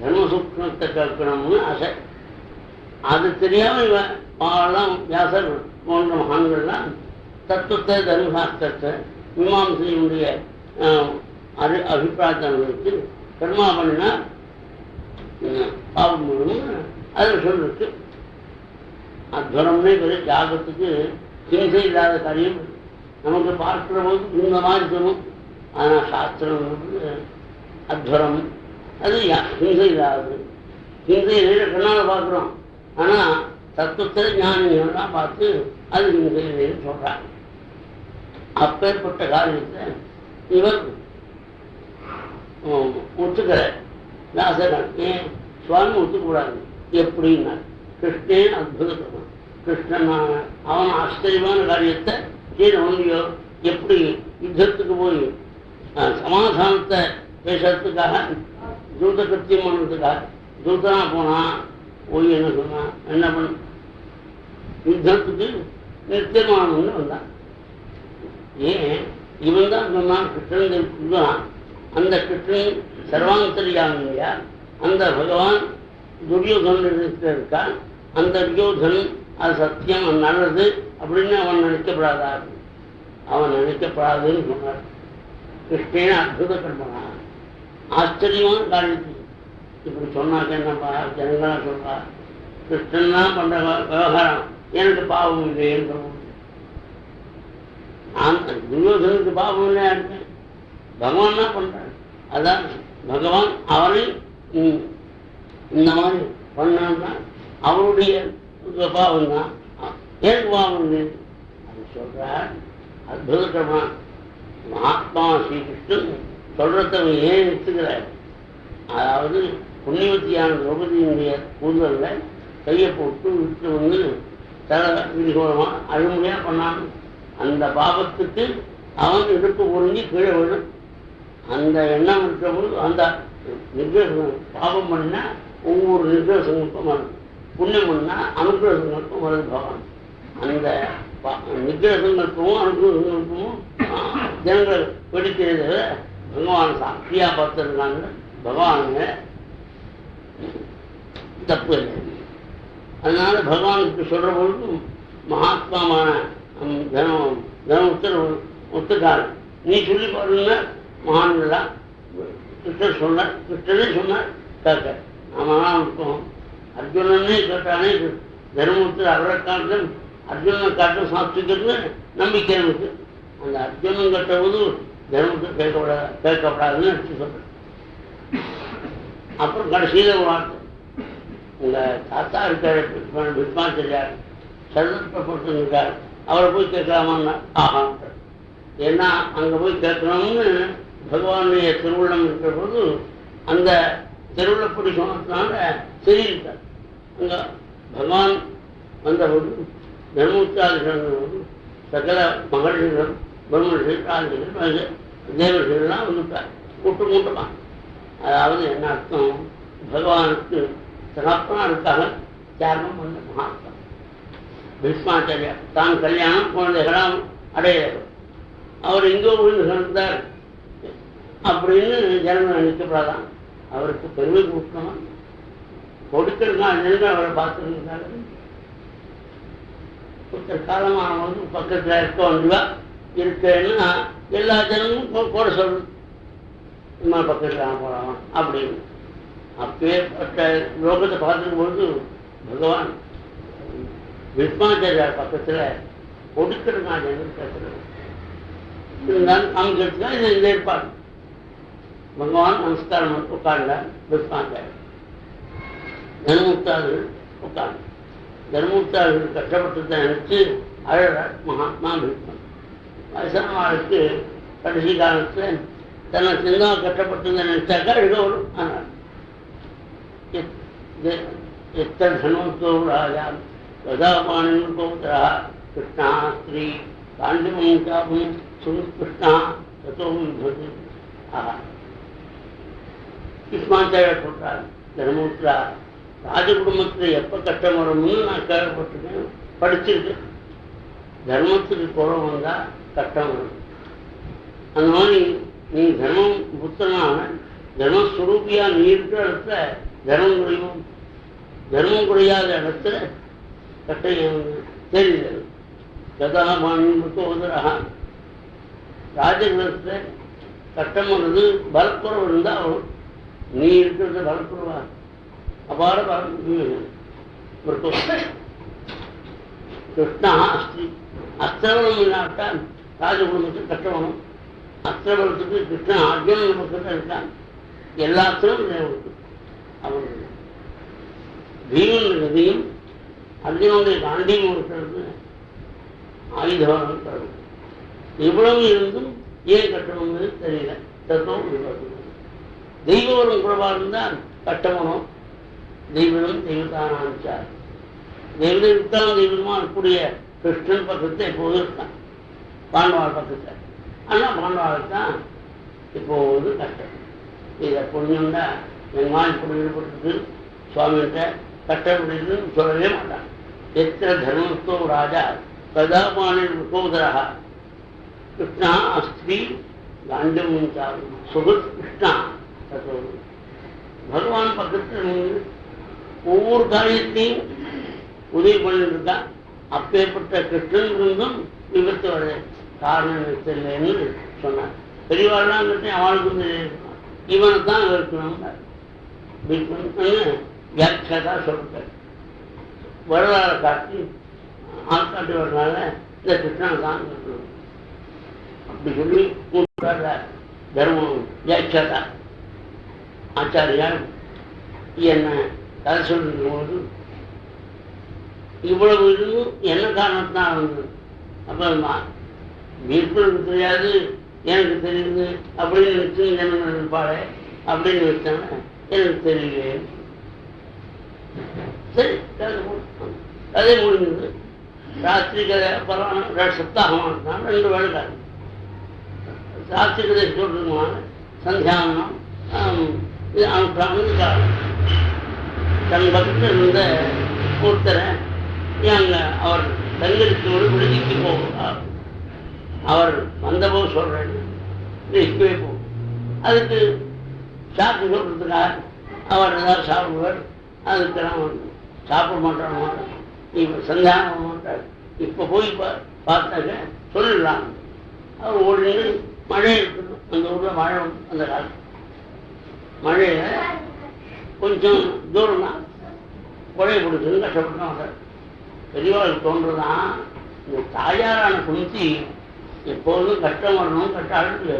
தர்மசூக்மத்தை கேட்கணும்னு ஆசை. அது தெரியாம இவெல்லாம் வியாசர் போன்ற மகான்கள்லாம் தத்துவத்தை தர்மசாஸ்திரத்தை மீமாம்சையினுடைய அபிப்பிராயத்தை கர்மா பண்ணினா பாவம் முழுவதும் அதில் சொல்லிருக்கு. அத்வரம்னே பெரிய தியாகத்துக்கு ஹிம்சை இல்லாத காரியம் நமக்கு பார்க்கிற போது இந்த மாதிரி தரும். ஆனால் சாஸ்திரம் அத்வரம் அது ஹிம்சை இல்லாதது. ஹிம்சை கண்ணால் பார்க்குறோம். ஆனால் தத்துவத்தை ஞானிகள்லாம் பார்த்து அது ஹிம்சை இல்லைன்னு சொல்கிறாங்க. அப்பேற்பட்ட காரியத்தை இவர் ஒத்துக்கிற வியாசகன் ஏன் சுவாமி ஒத்துக்கூடாது எப்படின்னா கிருஷ்ணன் அற்புதம். கிருஷ்ணன் அவன் ஆச்சரியமான காரியத்தை செய்ய முடியோ எப்படி யுத்தத்துக்கு போய் சமாதானத்தை பேசுறதுக்காக தூத கிருத்தியம் பண்ணுறதுக்காக தூதனா போனா போய் என்ன சொன்னா, என்ன பண்ண யுத்தத்துக்கு நித்தியமானவன்னு வந்தான். ஏன் இவன் தான் சொன்னான் கிருஷ்ணன் தான். அந்த கிருஷ்ணன் சர்வாந்தரியாமியா, அந்த பகவான் துரியோதனன் இருக்கான். அந்த துரியோதனன் அது சத்தியம், அது நல்லது அப்படின்னு அவன் நினைக்கப்படாதா? அவன் நினைக்கப்படாதுன்னு சொன்னார். கிருஷ்ணன் அற்புத கர்மனா, ஆச்சரியமான காரியத்துக்கு இப்படி சொன்னாக்க என்னப்பா ஜனங்களா சொல்றா, கிருஷ்ணன் தான் பண்ற விவகாரம், எனக்கு பாவம் இல்லைன்னு சொல்லுவோம். நான் துரியோதனுக்கு பாவம் இல்லையா இருக்கேன், பகவான் தான் பண்றான். அதான் பகவான் அவனை இந்த மாதிரி பண்ணா அவருடைய பாவம் தான், எனக்கு பாவம் இல்லை அது சொல்றார். அற்புதமா மகாத்மா ஸ்ரீகிருஷ்ணன் சொல்றத ஏன் எடுத்துக்கிறார். அதாவது புண்ணியவத்தியான திரௌபதியினுடைய கூந்தல்ல கையை போட்டு விட்டு வந்து தலை விரிகோளமா அழுமுறையா பண்ணான். அந்த பாவத்துக்கு அவன் இடுப்பு ஒருங்கி கீழே விடும். அந்த எண்ணம் இருக்கிறபோது அந்த நிர்தேசம் பாவம் பண்ணா ஒவ்வொரு நிர்தேசங்களுக்கும் வருது, புண்ணியம் பண்ணா அனுகிரகங்களுக்கும் வருது பகவான். அந்த நிர்தேசங்களுக்கும் அனுகிரகங்களுக்கும் ஜனங்கள் வெடிக்கிறது பகவான் சாட்சியா பார்த்துருக்காங்க. பகவானுங்க தப்பு இல்லை. அதனால பகவானுக்கு சொல்ற பொழுதும் மகாத்மாவான தனமுத்தர் ஒத்துக்காரு. நீ சொல்லி பாருன்னா மகான்களா கிருஷ்ணர் சொன்னார், கிருஷ்ணனே சொன்னார் கேட்க நாம இருக்கோம். அர்ஜுனனே கேட்டானே தர்மபுத்தர் அவரை காட்டும் அர்ஜுனனை காட்டும் சாப்பிட்டுக்கிறது நம்பிக்கை எனக்கு. அந்த அர்ஜுனன் கட்டபோது தர்மபுத்தர் கேட்கப்படாதுன்னு எடுத்து சொல்றேன். அப்புறம் கடைசியில ஒரு வார்த்தை, உங்க தாத்தா இருக்காரு விஸ்வாச்சாரியார் சர்வப்பட்டு இருக்காரு, அவரை போய் கேட்கலாமான்னா ஆகான். ஏன்னா அங்க போய் கேட்கணும்னு பகவானுடைய திருவுள்ளம் இருக்கிற போது அந்த திருவிழப்படி சொன்னதுனால சரியிருக்கார். அங்க பகவான் வந்தபோது தர்மோச்சாரிகள் சகல மகள்கள் பிரம்மர்கள் ராஜர்கள் தேவர்கள்லாம் வந்துட்டார் கூட்டமா. அதாவது என்ன அர்த்தம், பகவானுக்கு தகப்பனாருக்காக தியாகம் பண்ண மகாத்மா பீஷ்மாச்சாரியா தான் கல்யாணம் குழந்தைகளாம் அடையிறவர். அவர் எங்கோ விழுந்து கிடந்தார் அப்படின்னு ஜனங்கள் நினைக்கப்படாதான். அவருக்கு பெருமை கொடுக்கணுமா கொடுக்கிறதுனால அவரை பார்த்துருந்தாங்க. ஒருத்தர் காலமானவங்க பக்கத்தில் இருக்க வேண்டியவா இருக்கேன்னா எல்லா ஜனங்களும் கூட சொல்றது, இம்மா பக்கத்தில் போகலாமா அப்படின்னு. அப்பேற்பட்ட லோகத்தை பார்த்துக்கும் பொழுது பகவான் விஸ்வாச்சாரியார் பக்கத்தில் கொடுக்கிறதுனால ஜனங்கள் கேட்கிறது இருந்தாலும் அமைக்கிறதுக்காக இந்த ஏற்பாடு. பகவான் நமஸ்காரம் உட்கார்ந்தார். விஸ்வாச்சாரியர் தர்மமுக்தார்கள் உட்கார்ந்து தர்மமுக்தார்கள் கஷ்டப்பட்டு நினைச்சு அழறார் மகாத்மா பீஷ்மன். வயசானவாளுக்கு கடைசி காலத்தில் தன்னை சிந்தமா கஷ்டப்பட்டு நினைச்சாக்கா அழுக வரும். ஆனால் எத்தனை சன்மத்தோ ராஜா கதாபாணின் கோதரா கிருஷ்ணா ஸ்ரீ காண்டிமம் காபம் சுகிருஷ்ணா தத்தோம் ஆஹா. விஸ்வாச்சாரியர் சொல்றார், தர்மபுத்திரா ராஜ குடும்பத்தில் எப்ப கஷ்டம் வரும்னு நான் கேள்விப்பட்டிருக்கேன், படிச்சிருக்கேன். தர்மத்துக்கு குறம் வந்தா கஷ்டம் வரும். அந்த மாதிரி நீ தர்மம் புத்திரனான தர்மஸ்வரூபியா நீ இருக்கிற இடத்துல தர்மம் குறையும், தர்மம் குறையாத இடத்துல கட்டம் தெரியல. கதாபாணிரா ராஜகிரகத்துல கட்டம் வந்தது பலக்குறவு இருந்தா வரும். நீ இருக்கிறது பலக்குறவா அபார பலம். கிருஷ்ணா அஸ்தி அஸ்திரபலம் இல்லாட்டால் ராஜகுடும்பத்துக்கு கட்டணும். அஸ்திரபலத்துக்கு கிருஷ்ணன் அர்ஜுனன் பக்கத்தில் இருக்கான். எல்லாத்திலும் அவன் பீமன் கதையும் அர்ஜுனனுடைய காண்டியும் இருக்கிறது ஆயுதம் தரும். இவ்வளவு இருந்தும் ஏன் கட்டணும்னு தெரியல. தத்துவம் தெய்வவரும் குறைவா இருந்தால் கட்டமனும் தெய்வம் தெய்வத்தானாச்சார். தெய்வத்தான் தெய்வமா இருக்கக்கூடிய கிருஷ்ணன் பக்கத்தை எப்போது இருக்கான், பாண்டவாள் பக்கத்தை. ஆனால் பாண்டவாளுக்கு தான் இப்போது கஷ்டம். இதை புரிஞ்சுண்டா என் மாதிரி இப்படி ஈடுபட்டு சுவாமிகிட்ட கட்டப்படுன்னு சொல்லவே மாட்டான். எத்தனை தர்மத்தோ ராஜா கதாபானின் சோதரா கிருஷ்ணா அஸ்திரி காண்டம் சுகத் கிருஷ்ணா. பகவான் பக்கத்தில் ஒவ்வொரு காரியத்தையும் உதவி பண்ணிட்டு இருக்கான். அப்பேற்பட்ட கிருஷ்ணன் இருந்தும் விபத்து வர காரணம் தெரியலன்னு சொன்னார். பெரியவாள்லாம் அவளுக்கும் தெரியும், இவனை தான் இருக்கணும் வியாக்கியதா சொல்லிட்டார். வரலாறு காட்டி ஆள்காட்டி வரனால இந்த கிருஷ்ணனை தான் இருக்கணும் அப்படி சொல்லி தர்மம் வியாக்கியதா ஆச்சாரியார் என்ன கதை சொல்லிருக்கும் போது இவ்வளவு இருந்தும் என்ன காரணத்தான் வந்தது. அப்ப வீட்டுக்கு தெரியாது எனக்கு தெரியுது அப்படின்னு நினைச்சு என்ன நினைப்பாளே அப்படின்னு நினைச்சாங்க. எனக்கு தெரியலையே. சரி கதை முடிஞ்சது. ராத்திரி கதை பரவாயில்ல, சப்தாகமாக இருந்தாங்க, 2 வேலை காலம். ராத்திரி கதை சொல்றதுமான சந்தியானம் இது அனுப்பிட்டாங்க காலம். தன் பக்கத்தில் இருந்த ஒருத்தரை அங்க அவர் தங்களுக்கு ஒரு விடுதிக்கு போகிறார். அவர் வந்தபோது சொல்றேன் இப்பவே போ. அதுக்கு சாப்பிட்டு சொல்றதுக்காக அவர் ஏதாவது சாப்பிடுவார். அதுக்கெல்லாம் சாப்பிட மாட்டாங்க, இப்போ சந்தானம் மாட்டார். இப்போ போய் பார்த்தாக்க சொல்லிடலாம். அவர் ஓடிட்டு மழை இருக்குது, அந்த ஊரில் மழை அந்த காலம் மழையில கொஞ்சம் தூரம் தான் கொடை கொடுக்குன்னு கஷ்டப்பட்டு வந்தார். பெரியவாளுக்கு தோன்றுதான் இந்த தாயாரான குந்தி எப்போதும் கஷ்டம் வரணும், கட்டாளு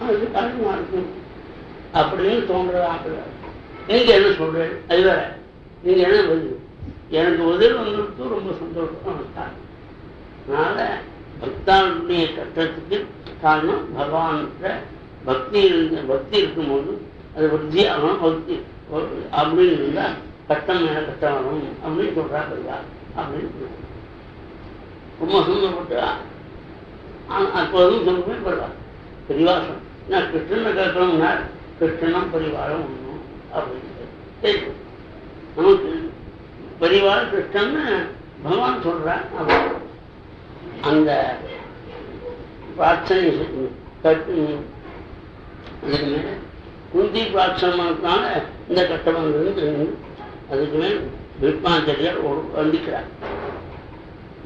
அது கஷ்டமா இருக்கும் அப்படின்னு தோன்றதான். நீங்க என்ன சொல்றேன் அது வேற, நீங்க என்ன பதில்? எனக்கு உதவி வந்ததுக்கு ரொம்ப சந்தோஷம். அதனால பக்தாளுடைய கட்டத்துக்கு காரணம் பகவான்கிட்ட பக்தி இருக்கும்போது அது விருத்தி ஆகணும். பக்தி அப்படின்னு இருந்தா கட்டம் மேல கட்டம் வரணும் அப்படின்னு சொல்றா பெரியா அப்படின்னு ரொம்ப சந்தோஷப்பட்டு அப்போதும் சொல்லுவேன் பெருவா பெரிவாசம். நான் கிருஷ்ணனை கேட்கணும்னா கிருஷ்ணனும் பரிவாரம் ஒண்ணும் அப்படின்னு நமக்கு பரிவார கிருஷ்ணன்னு பகவான் சொல்றான். அந்த பிரார்த்தனை அதுக்கு மேல குந்தி பிரார்த்தனால இந்த கட்டமங்கிருந்து அதுக்கு மேல் விருப்பாஞ்சலியார் வந்திக்கிறார்.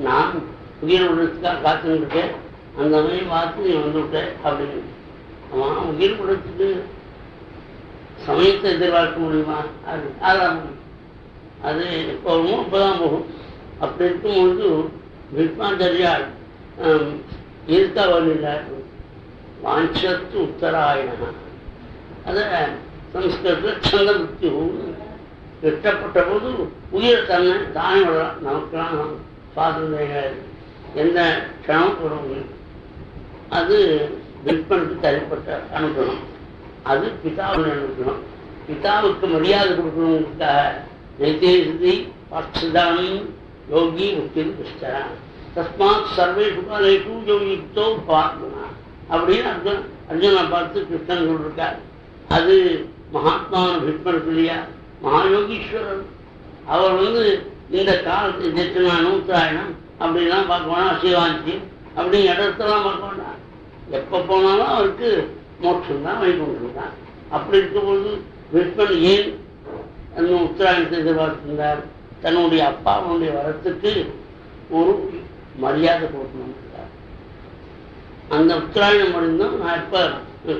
நான் உயிர் விடுறதுக்காக காத்துக்கிட்டேன், அந்த மாதிரி பார்த்து நீ வந்துவிட்டேன் அப்படின்னு. அவன் உயிர் விடுறதுக்கு சமயத்தை எதிர்பார்க்க முடியுமா? அது ஆறாம் அது இப்போ இப்போதான் போகும். அப்படி இருக்கும்பொழுது விருப்பாஞ்சலியார் இருக்க வழியிலார் வாஞ்சத்து உத்தராயணா. அதை சம்ஸ்கிருதத்தில் சந்த முக்தி வெட்டப்பட்ட போது உயிர் தன்னை தானே விடலாம். நமக்கெல்லாம் சுவாதந்திரம் எந்த க்ஷணம் ஒரு உயிர் அது விற்பனுக்கு தனிப்பட்ட அனுப்பணும். அது பிதாவுன்னு அனுப்பணும். பிதாவுக்கு மரியாதை கொடுக்கணுங்கிறதுக்காக நைதேசி பாட்சிதானம் யோகி முக்தி கிருஷ்ணன் தஸ்மாத் சர்வேஷு காலேஷு யோகித்தோ பார்க்கணும் அப்படின்னு அர்ஜுனா பார்த்து கிருஷ்ணன் சொல்லிருக்கார். அது மகாத்மான பீஷ்மருக்கு இல்லையா, மகாயோகீஸ்வரர். அவர் இந்த காலத்து தட்சிணாயனம் உத்தராயணம் அப்படிலாம் பார்க்க வேணாம், சிவாஞ்சி அப்படிங்கிற இடத்தெல்லாம் பார்க்க வேண்டாம். எப்போ போனாலும் அவருக்கு மோட்சம் தான் வைகுண்டம் தான். அப்படி இருக்கும்போது பீஷ்மன் ஏன் அந்த உத்தராயணத்தை எதிர்பார்த்திருந்தார்? தன்னுடைய அப்பாவுடைய வரத்துக்கு ஒரு மரியாதை கொடுக்கணும். அந்த உத்தராயணம் முடிந்தும் நான் எப்போ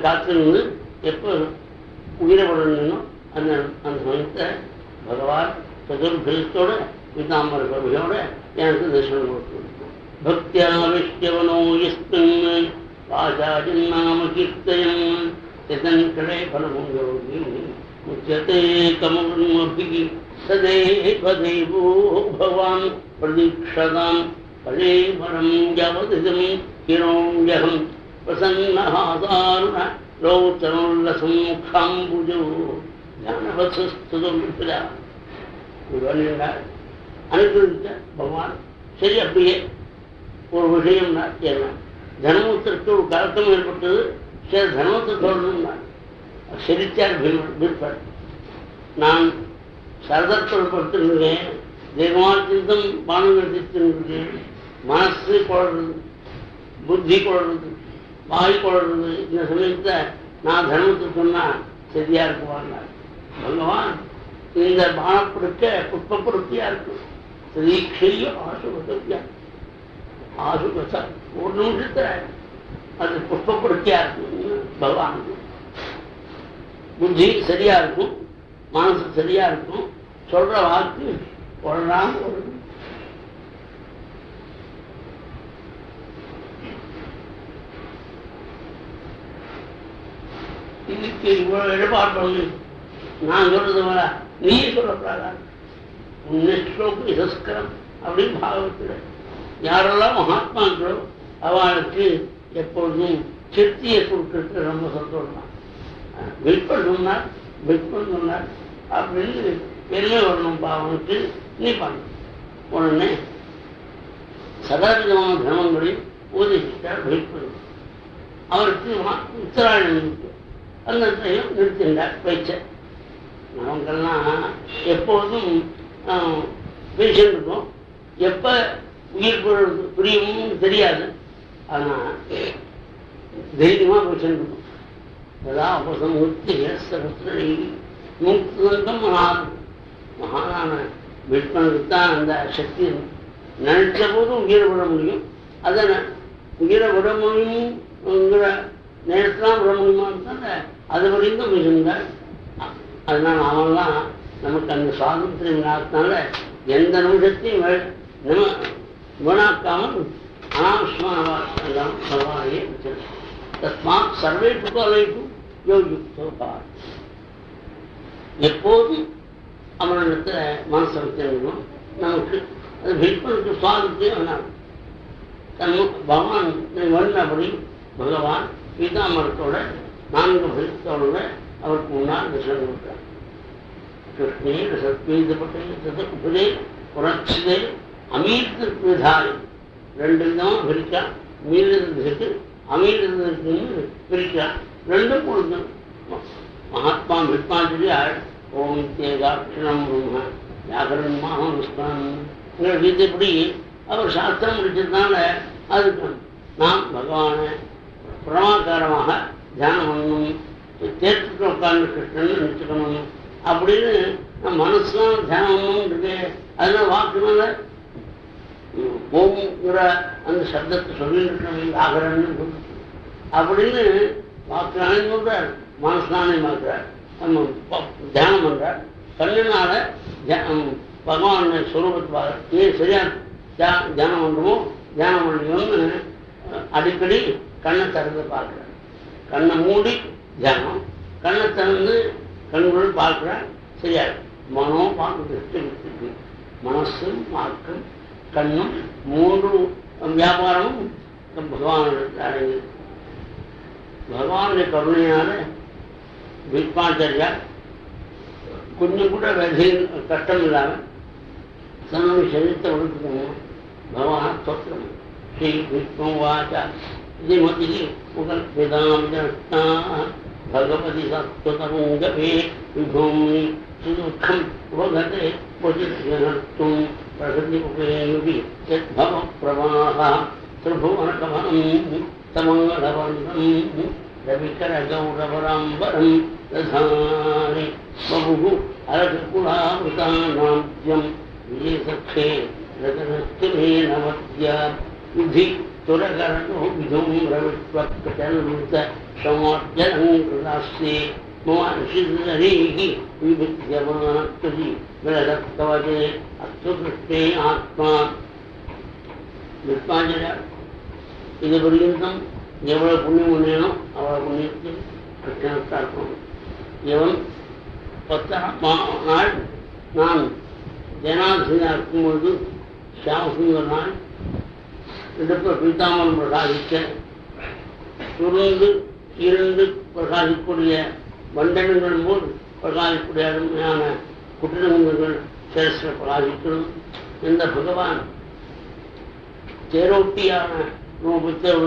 காத்திருந்து எப்போ உயிரப்படணும் அந்த அந்த சமயத்தை பகவான் சதுர்பேதத்தோட பீதாம்பர பிரபையோட எனக்கு தரிசனம் கொடுத்து பக்தியாவிஷ்யவனோ எஸ்மின் வாஜாஜன்னாம கீர்த்தயம் எதன் கடை பலமுங்கி முச்சதே கமபி சதேவ தேவோ பவான் பிரதீக்ஷதாம் பழே வரம் யவதிதம் கிரோம்யகம் பிரசன்னஹாசாருண லோச்சனோல்லசம் காம்புஜோ ஞானவசுஸ்துதம் அனுகிரகிச்ச பகவான். சரி, அப்படியே ஒரு விஷயம்னா என்ன, தர்மத்திற்கு ஒரு கலக்கம் ஏற்பட்டது. சரி, தர்மத்தை சொல்லணும்னா சிரிச்சார் பீஷ்மர். நான் சரதப்படுத்திருக்கேன், தேகமாத்தியம் பானம் எடுத்துருக்கேன், மனசு குழறது, புத்தி குழறது, வாய் குழறது. இந்த சமயத்தை நான் தர்மத்தை சொன்னா சரியா இருக்குவாங்க. பகவான் இந்த பானப்படுக்க புஷ்பப்படுத்தியா இருக்கும். ஆசுபசா ஒரு நிமிஷத்துல அது புஷ்பப்படுத்தியா இருக்கும். பகவான் புத்தி சரியா இருக்கும், மனசு சரியா இருக்கும், சொல்ற வாக்கு கொள்ளலாம். இதுக்கு இவ்வளவு இடபாடு பண்ணு. நான் சொல்றது வர நீயே சொல்லக்கூடாதா? உன்னோக்கு இசஸ்கரம் அப்படின்னு பாகவத்தில் யாரெல்லாம் மகாத்மாக்களோ அவளுக்கு எப்பொழுதும் சித்தியை கொடுக்கறது ரொம்ப சந்தோஷம். விற்பன் சொன்னார் அப்படின்னு பெருமை வரணும் பாவனுக்கு. நீ பண்ண உடனே சதாவிதமான தர்மங்களில் உபதேசித்தார் விற்பன். அவருக்கு உத்தராயணம் அந்த நிறுத்தினார் பேச்ச. நமக்கெல்லாம் எப்போதும் பேசிட்டு இருக்கோம், எப்ப உயிர் புரியவும் தெரியாது. ஆனா தைரியமா பேசிட்டு இருக்கோம். அதான் முக்தம் மகானான விற்பனுக்கு தான் அந்த சக்தி. நினைச்ச போதும் உயிரை விட முடியும். அதை உயிரை விட முடியுங்கிற நேரத்தான் விட முடியுமான்னு அது வரைக்கும் மிகுந்தார். அதனால அவன்லாம் நமக்கு அந்த சுவாதந்திரம் இல்லாதனால எந்த நிமிஷத்தையும் வீணாக்காமல் அனாவசியமான எல்லாம் பகவானையே வச்சிருக்க. தஸ்மாத் சர்வேட்டுக்கு அலைக்கும் யோகித்தா. எப்போதும் அவனிடத்துல மனசை வச்சிருக்கணும். நமக்கு அது விற்பனுக்கு சுவாதந்திரம் வேணாம். பகவான் வந்தபடி பகவான் பீதாமரத்தோட 4 பரிசோட அவருக்கு முன்னால் தரிசனம் கொடுத்தார். கிருஷ்ணே சத்வீதப்பட்டே புரட்சிதே அமீர்த்திற்கு விதாய் 2 விதமாக பிரிக்கான். மீறதுக்கு அமீர்தற்கு பிரிக்கிறான். 2 கொடுக்கணும். மகாத்மா விற்பாஞ்சலியாள் ஓம் தேகாட்சணம் பிரம்ம வியாகரன்மாகம் விஸ்வான் கீதைப்படி அவர் சாஸ்திரம் முடிச்சதுனால அதுக்கு நாம் பகவானை பிரமாகாரமாக தியானம் பண்ணணும், தேர்த்துட்டு உட்கார்ந்து கிருஷ்ணன் நினைச்சுக்கணும் அப்படின்னு நம்ம மனசுலாம் தியானம் பண்ணணும் இருக்கு. அதனால வாக்குனால ஓம்ங்கிற அந்த சப்தத்தை சொல்லிட்டு இருக்கணும். ஆகரன்னு அப்படின்னு வாக்குனாலே சொல்றார், மனசுனாலே மாற்றார், நம்ம தியானம் பண்றார். கண்ணினால பகவான் சொரூபத்தை ஏன் சரியா தியானம் பண்ணுமோ தியானம் பண்ணணும்னு அடிக்கடி கண்ணை திறந்து பார்க்கிறார். கண்ணை மூடி தியானம், கண்ணை திறந்து கண்கள் பார்க்கிறார். சரியா மனோ பார்க்க மனசு மார்க்கம் கண்ணும் 3 வியாபாரமும் பகவானுடைய அடங்கி. பகவானுடைய கருணையினால விற்பாச்சாரியா கொஞ்சம் கூட கஷ்டம் இல்லாமல் தன்னுடைய சரீரத்தை வளர்த்துக்கணும். பகவான் ஸ்தோத்திரம். ஸ்ரீ விஷ்ணு வாச்சா இது மத்திய முதல் வேதாம் ஜனஸ்தா பகவதி சத்வதங்கே விபூமி சுதுக்கம் உபகதே பொதிர்த்தும் பிரகதி உபயோகி யத்பவ பிரவாஹ திரிபுவனகமனம் தமங்கலவந்தம் ரவிகர கௌரவராம்பரம் ததானி பபு அரகுலாமிருதாநாத்யம் விஜயசக்ஷே ரகனஸ்துமே நமத்ய விதி துரகரணோ விதும் ரவித்வக்கச்சன்முத்த சமோர்ஜனங்கிருதாஸ்தே மமான்ஷிதரீகி விவித்யமானத்வதி விரதத்வதே அஸ்து கிருஷ்ணே ஆத்மா. விற்பாஞ்சலியார் இது பர்யந்தம் எவ்வளவு புண்ணியம் பண்ணேனோ அவ்வளவு புண்ணியத்தை கிருஷ்ணனுக்கு இருக்கணும். இவன் 10 நாள் நான் ஜனாதிபதியாக இருக்கும்பொழுது சியாமசுந்தர் நாள் இடத்துல பீதாமரம் பிரகாசிக்க சுருண்டு 2 பிரகாசிக்கூடிய வண்டனங்கள் போல் பிரகாசிக்கூடிய அருமையான குட்டிடங்கள் சிரசில் பிரகாசிக்கிறது. இந்த பகவான் தேரோட்டியான ரூபத்தான்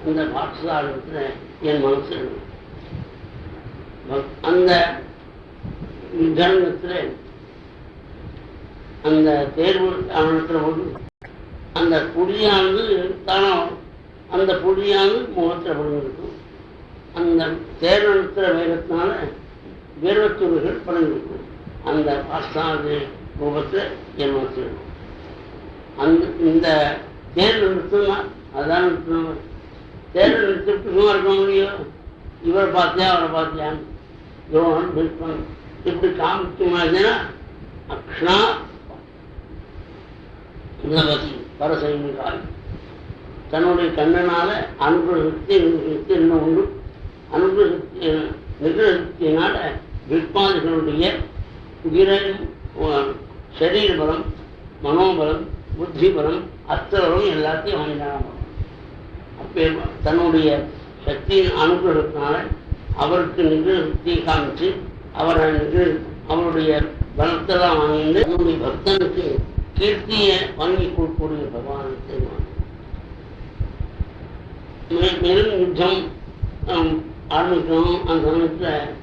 அந்த பாட்சாலத்தில் என் மனசு அந்த விதரணத்தில் அந்த தேர்வு ஆவணத்தில் போது அந்த புலியானது தானே அந்த புலியானது முகத்தில் படுங்கிருக்கும். அந்த தேர்வெடுக்கிற வேகத்தினால வேர்வத்துறைகள் படுங்கிருக்கும். அந்த பாட்சாலி ரூபத்தில் என் மனசு அந்த இந்த தேர்வு நிறுத்தினா அதான் நிறுத்தினவர். தேர்வு நிறுத்திட்டு சும்மா இருக்க முடியும். இவரை பார்த்தியா அவரை பார்த்தியான்னு துரோணன் பிரிப்பன் இப்படி காமிக்குமாதினா அக்ஷணா நவதி பரசைகால் தன்னுடைய கண்ணனால அனுகிரகத்தை என்ன உண்டு. அனுகிரகத்தை நிகிரகத்தினால விற்பாதிகளுடைய சரீர பலம், மனோபலம், புத்தி பலம், அஸ்திரம் எல்லாத்தையும் வாங்கினாங்க. அப்போ தன்னுடைய சக்தியின் அனுகிரகத்தினால அவருக்கு நிகிரகத்தை காமிச்சு அவருடைய பலத்தெல்லாம் வாங்கிட்டு தன்னுடைய பக்தனுக்கு கீர்த்தியை வாங்கி கொடுக்கக்கூடிய பகவானுக்கு மேலும் யுத்தம் ஆரம்பிக்கணும். அந்த சமயத்தில்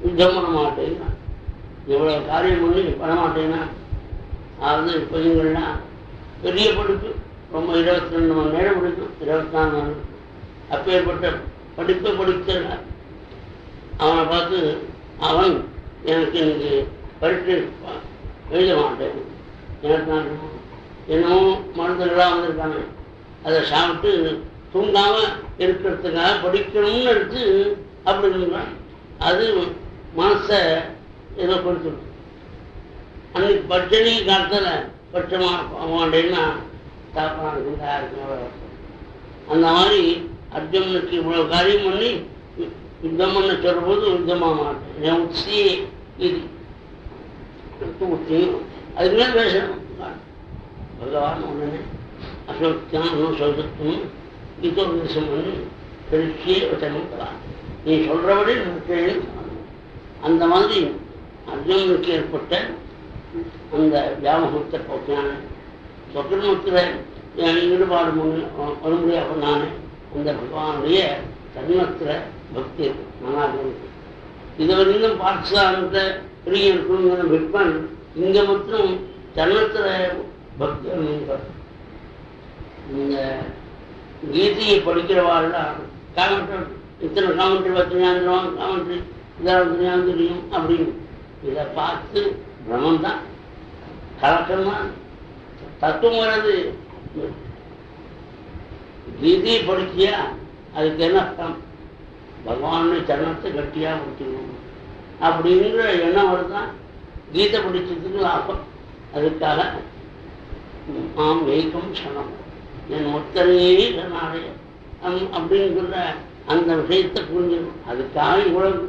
யுத்தம் பண்ண மாட்டேன்னா எவ்வளோ காரியம் பண்ணி பண்ண மாட்டேன்னா அதாவது பையங்கள்லாம் பெரிய படிப்பு ரொம்ப 22 மணி நேரம் படிக்கும், 24 மணி நேரம். அப்பேற்பட்ட படிப்பை படிக்கிறார். அவனை பார்த்து அவன் எனக்கு இன்னைக்கு பரீட்சை எழுத மாட்டேன், எனக்கு நான் என்னமோ மருந்துகளாக வந்திருக்காங்க, அதை சாப்பிட்டு தூங்காமல் இருக்கிறதுக்காக படிக்கணும்னு எடுத்து அப்படி இருந்தான். அது மனசை ஏதோ கொடுத்துடும். அன்னைக்கு பட்சணி காலத்தில் பட்சமாக மாட்டேன்னா தாப்பான அந்த மாதிரி அர்ஜுனனுக்கு இவ்வளோ காரியம் பண்ணி யுத்தம் பண்ண சொல்லும்போது யுத்தமாக மாட்டேன் உச்சி இது அதுக்கு மேலே பேசணும். பகவான் உடனே அசோத்தியான் சொல்லும் கீதோபதேசம் பண்ணி பெருக்கியே வச்சனும் நீ சொல்கிறபடி அந்த மாதிரி அர்ஜுனனுக்கு ஏற்பட்ட அந்த வியாமகத்தை போக்கினான சொக்கர்மத்தில் ஈடுபாடு வரும்படியாக நானே அந்த பகவானுடைய கர்மத்தில் பக்தி மனாஜனுக்கு இதுவரைக்கும் பாட்சாலத்தை பெரிய இருக்கணுங்கிற விற்பன் இங்கே மட்டும் சரணத்தில் பக்தி. இந்த கீதையை படிக்கிறவாள்லாம் காமெண்ட்ரி இத்தனை காமெண்ட்ரி 10 ஞாபகம் காமெண்ட்ரி இதாவது ஞாபகம் தெரியும் அப்படின்னு இதை பார்த்து பிரமந்தான் கலக்கம்தான் தத்துவம் வர்றது. கீதையை படிச்சியா அதுக்கு என்ன அர்த்தம்? பகவானுடைய சரணத்தை கட்டியாக முடிக்கணும் அப்படிங்கிற எண்ணம் வருதான். கீதை படிச்சதுக்கு லாபம். அதுக்காக ஆம் ஏக்கம் சனம் என் ஒத்தனையே சரணாடைய அப்படிங்கிற அந்த விஷயத்தை புரிஞ்சிடும். அதுக்காக இவ்வளவு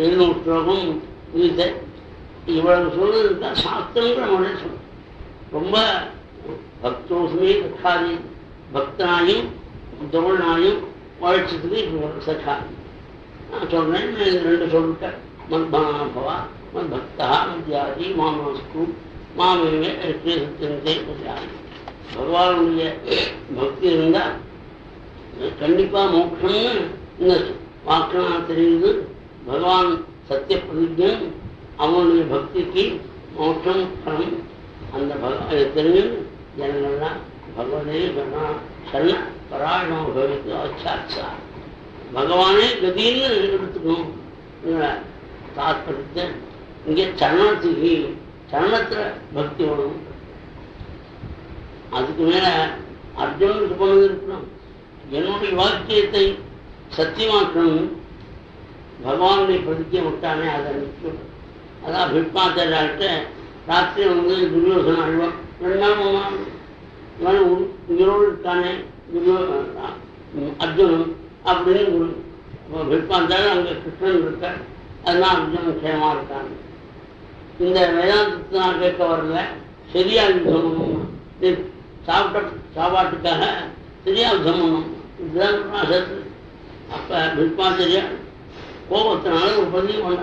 700 ஸ்லோகம் கீதை இவ்வளவு சொல்றதுக்கா சாஸ்திரங்கிற முறை சொல்லும். ரொம்ப பக்தோசுமே சக்காதி பக்தனாயும் தோழனாயும் வாழ்ச்சதுக்கு இப்போ சக்காதி நான் சொல்றேன். 2 சொல்லிட்டேன். மத்பவா மத் பக்தா மத்யாதி மாமஸ்து மாமேவே சத்தியந்தே மத்யாதி. பகவானுடைய பக்தி இருந்தால் கண்டிப்பாக மோட்சம்னு இந்த வாக்கனா தெரியுது. பகவான் சத்திய பிரதிஜன், அவனுடைய பக்திக்கு மோட்சம் பலம். அந்த தெரிஞ்சு ஜனங்கள்லாம் பகவதே கணா சரண பராயணம் பகவத்து அச்சாட்சா பகவானே கதின்னு எடுத்துக்கணும். தாற்பயத்தை இங்கே சரணத்துக்கு சரணத்தில் பக்தி வரும். அதுக்கு மேலே அர்ஜுனனுக்கு போனது இருக்கணும். என்னுடைய வாக்கியத்தை சத்தியமாக்கணும். பகவானுடைய பிரதிஜை விட்டானே அதை நிற்கும். அதான் பிட்பாச்சாரியார்கிட்ட ராத்திரி வந்து துரியோசன அழுவம் 2 நாள் 3 நாள் இவன் உயிரோடு இருக்கானே அர்ஜுனன் அப்படின்னு பிட்பாச்சாரியர் அங்கே கிருஷ்ணன் இருக்கார். அதுதான் அர்ஜுனன் சேமாக இருக்காங்க. இந்த வேதாந்தத்தை நான் கேட்க வரல, சரியா யுத்தம் பண்ணணும். சாப்பாட்டுக்காக சரியா யுத்தம் பண்ணணும். இதுதான் சத்து. அப்போ பிட்பாச்சாரியார் கோபத்தினால ஒரு பதிவு பண்ண